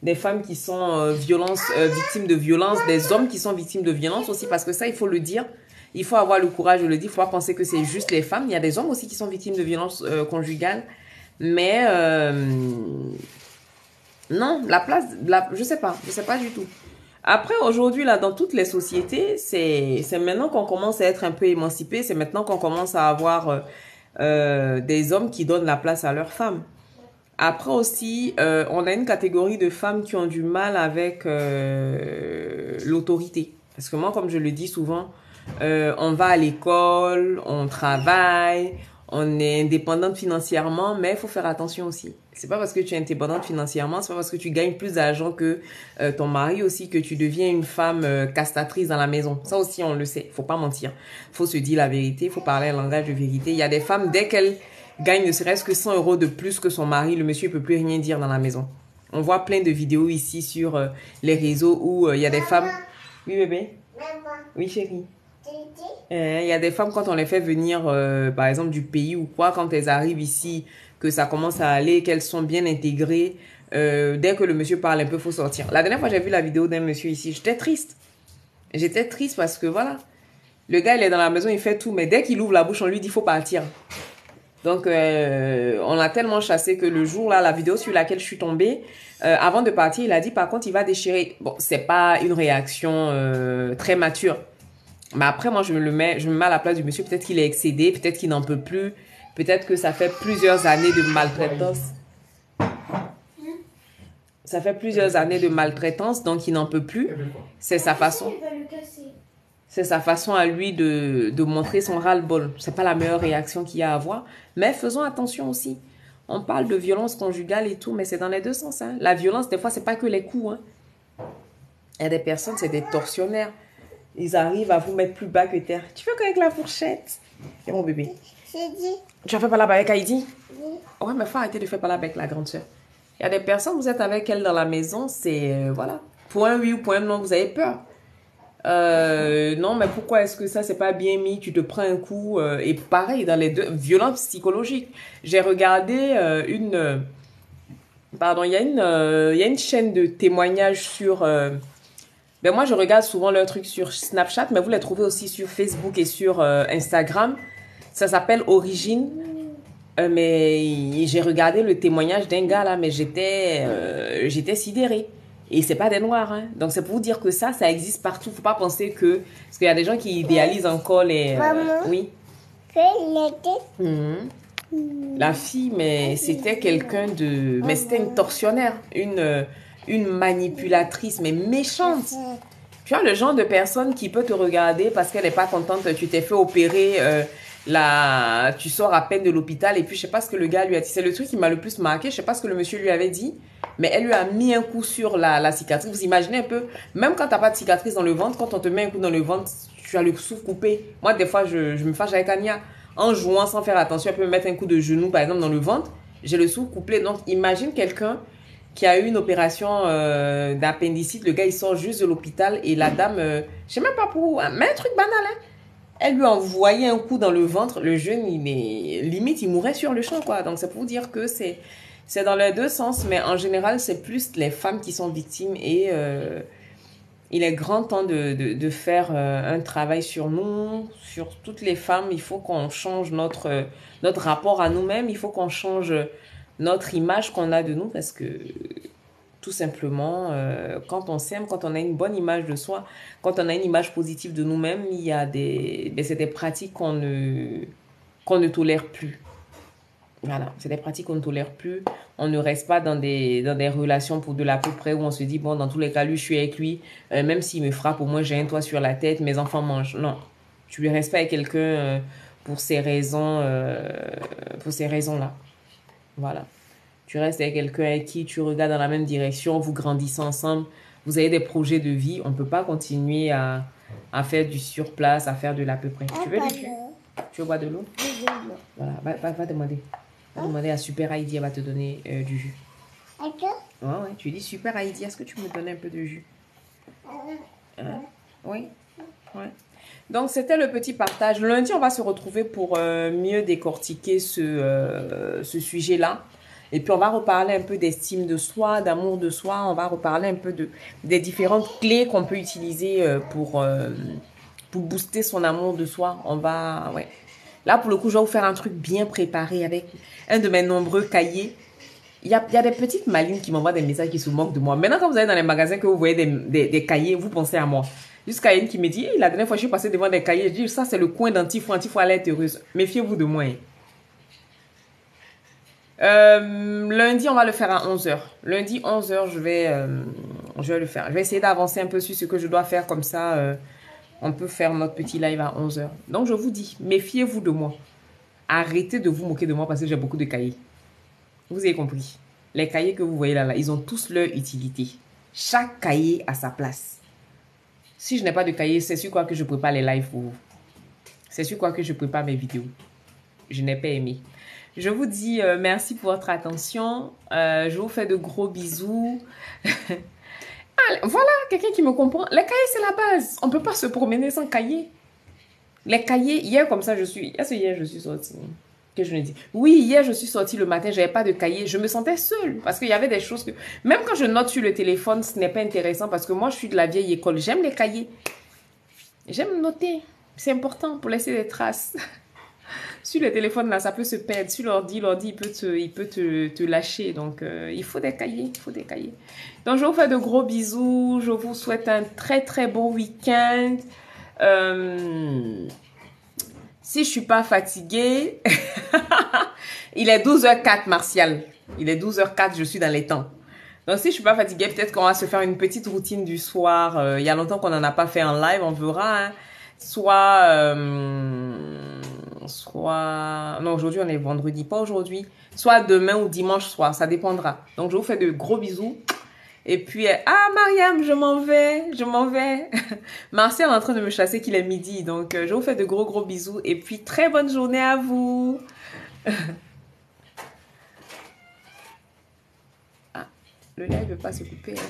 des femmes qui sont victimes de violence, des hommes qui sont victimes de violence aussi, parce que ça, il faut le dire. Il faut avoir le courage de le dire. Il ne faut pas penser que c'est juste les femmes. Il y a des hommes aussi qui sont victimes de violences conjugales. Mais non, je sais pas du tout. Après, aujourd'hui, là, dans toutes les sociétés, c'est maintenant qu'on commence à être un peu émancipé, c'est maintenant qu'on commence à avoir des hommes qui donnent la place à leurs femmes. Après aussi, on a une catégorie de femmes qui ont du mal avec l'autorité. Parce que moi, comme je le dis souvent, on va à l'école, on travaille, on est indépendante financièrement, mais il faut faire attention aussi. C'est pas parce que tu es indépendante financièrement, c'est pas parce que tu gagnes plus d'argent que ton mari aussi que tu deviens une femme castratrice dans la maison. Ça aussi, on le sait. Faut pas mentir. Faut se dire la vérité. Faut parler un langage de vérité. Il y a des femmes, dès qu'elles gagnent ne serait-ce que 100 € de plus que son mari, le monsieur ne peut plus rien dire dans la maison. On voit plein de vidéos ici sur les réseaux où il y a des femmes... Oui, bébé? Oui, chérie? Il y a des femmes, quand on les fait venir, par exemple, du pays ou quoi, quand elles arrivent ici, que ça commence à aller, qu'elles sont bien intégrées, dès que le monsieur parle un peu, il faut sortir. La dernière fois, j'ai vu la vidéo d'un monsieur ici, j'étais triste. J'étais triste parce que, voilà, le gars, il est dans la maison, il fait tout, mais dès qu'il ouvre la bouche, on lui dit, il faut partir. Donc, on a tellement chassé que le jour là, la vidéo sur laquelle je suis tombée, avant de partir, il a dit par contre, il va déchirer. Bon, c'est pas une réaction très mature. Mais après, moi, je me mets à la place du monsieur. Peut-être qu'il est excédé, peut-être qu'il n'en peut plus. Peut-être que ça fait plusieurs années de maltraitance. Ça fait plusieurs années de maltraitance, donc il n'en peut plus. C'est sa façon. Il va le casser. C'est sa façon à lui de montrer son ras-le-bol. C'est pas la meilleure réaction qu'il y a à avoir. Mais faisons attention aussi. On parle de violence conjugale et tout, mais c'est dans les deux sens. Hein. La violence, des fois, c'est pas que les coups. Hein. Il y a des personnes, c'est des tortionnaires. Ils arrivent à vous mettre plus bas que terre. Tu fais quoi avec la fourchette? Et mon bébé. J'ai dit. Tu as fait par là-bas avec Heidi? Oui. Ouais, mais faut arrêter de faire par là avec la grande soeur. Il y a des personnes, vous êtes avec elle dans la maison, c'est, voilà. Pour un oui ou pour un non, vous avez peur. Non, mais pourquoi est-ce que ça, c'est pas bien mis? Tu te prends un coup. Et pareil, dans les deux, violence psychologique. J'ai regardé pardon, il y a une chaîne de témoignages sur... ben moi, je regarde souvent leurs trucs sur Snapchat, mais vous les trouvez aussi sur Facebook et sur Instagram. Ça s'appelle Origine. Mais j'ai regardé le témoignage d'un gars là, mais j'étais sidérée. Et c'est pas des noirs, hein. Donc c'est pour vous dire que ça existe partout. Faut pas penser que... Parce qu'il y a des gens qui idéalisent encore les... Maman. Oui. Que l'été. La fille, mais c'était quelqu'un de... Mais c'était une tortionnaire, une manipulatrice, mais méchante. Tu vois, le genre de personne qui peut te regarder parce qu'elle n'est pas contente, tu t'es fait opérer, tu sors à peine de l'hôpital et puis je sais pas ce que le gars lui a dit. C'est le truc qui m'a le plus marqué, je sais pas ce que le monsieur lui avait dit, mais elle lui a mis un coup sur la cicatrice. Vous imaginez un peu, même quand t'as pas de cicatrice dans le ventre, quand on te met un coup dans le ventre, tu as le souffle coupé. Moi, des fois, je me fâche avec Anya. En jouant sans faire attention, elle peut me mettre un coup de genou, par exemple, dans le ventre. J'ai le souffle coupé. Donc, imagine quelqu'un qui a eu une opération d'appendicite. Le gars, il sort juste de l'hôpital et la dame, je sais même pas pour... Mais un truc banal, hein. Elle lui a envoyé un coup dans le ventre. Le jeune, limite, il mourait sur le champ, quoi. Donc, c'est pour vous dire que c'est dans les deux sens. Mais en général, c'est plus les femmes qui sont victimes et... il est grand temps de faire un travail sur nous, sur toutes les femmes. Il faut qu'on change notre rapport à nous-mêmes. Il faut qu'on change notre image qu'on a de nous parce que tout simplement, quand on s'aime, quand on a une bonne image de soi, quand on a une image positive de nous-mêmes, il y a c'est des pratiques qu'on ne tolère plus. Voilà, c'est des pratiques qu'on ne tolère plus. On ne reste pas dans des relations pour de l'à peu près où on se dit, bon, dans tous les cas, lui, je suis avec lui. Même s'il me frappe, au moins, j'ai un toit sur la tête, mes enfants mangent. Non, tu ne restes pas avec quelqu'un pour ces raisons-là. Voilà. Tu restes avec quelqu'un avec qui tu regardes dans la même direction, vous grandissez ensemble, vous avez des projets de vie. On ne peut pas continuer à faire du surplace, à faire de l'à peu près. Tu veux du jus? Tu veux boire de l'eau? Voilà, va demander. Va demander à Super Heidi, elle va te donner du jus. Ouais, tu dis Super Heidi, est-ce que tu me donnes un peu de jus? Hein? Oui. Ouais. Donc, c'était le petit partage. Lundi, on va se retrouver pour mieux décortiquer ce sujet-là. Et puis, on va reparler un peu d'estime de soi, d'amour de soi. On va reparler un peu des différentes clés qu'on peut utiliser pour booster son amour de soi. Ouais. Là, pour le coup, je vais vous faire un truc bien préparé avec un de mes nombreux cahiers. Il y a des petites malines qui m'envoient des messages qui se moquent de moi. Maintenant, quand vous allez dans les magasins, que vous voyez des cahiers, vous pensez à moi. Jusqu'à une qui me dit, la dernière fois, je suis passée devant des cahiers. Je dis, ça, c'est le coin d'Antifou. Antifou, elle est heureuse. Méfiez-vous de moi. Lundi, on va le faire à 11h. Lundi, 11h, je vais le faire. Je vais essayer d'avancer un peu sur ce que je dois faire. Comme ça, on peut faire notre petit live à 11h. Donc, je vous dis, méfiez-vous de moi. Arrêtez de vous moquer de moi parce que j'ai beaucoup de cahiers. Vous avez compris. Les cahiers que vous voyez là, ils ont tous leur utilité. Chaque cahier a sa place. Si je n'ai pas de cahier, c'est sur quoi que je prépare les lives pour vous. C'est sur quoi que je prépare mes vidéos. Je n'ai pas aimé. Je vous dis merci pour votre attention. Je vous fais de gros bisous. Voilà, quelqu'un qui me comprend. Les cahiers, c'est la base. On ne peut pas se promener sans cahier. Les cahiers, hier comme ça, hier je suis sortie. Que je me dis. Oui, hier je suis sortie le matin, je n'avais pas de cahier. Je me sentais seule parce qu'il y avait des choses que... Même quand je note sur le téléphone, ce n'est pas intéressant parce que moi, je suis de la vieille école. J'aime les cahiers. J'aime noter. C'est important pour laisser des traces. Sur les téléphones, là, ça peut se perdre. Sur l'ordi, il peut te lâcher. Donc, il faut des cahiers. Il faut des cahiers. Donc, je vous fais de gros bisous. Je vous souhaite un très, très bon week-end. Si je suis pas fatiguée, il est 12h04, Martial. Il est 12h04, je suis dans les temps. Donc, si je suis pas fatiguée, peut-être qu'on va se faire une petite routine du soir. Il y a longtemps qu'on n'en a pas fait en live, on verra. Hein. Non, aujourd'hui, on est vendredi, pas aujourd'hui. Soit demain ou dimanche soir, ça dépendra. Donc, je vous fais de gros bisous. Et puis, Mariam, je m'en vais. Martial est en train de me chasser qu'il est midi. Donc, je vous fais de gros bisous. Et puis, très bonne journée à vous. Le live ne veut pas se couper. Hein.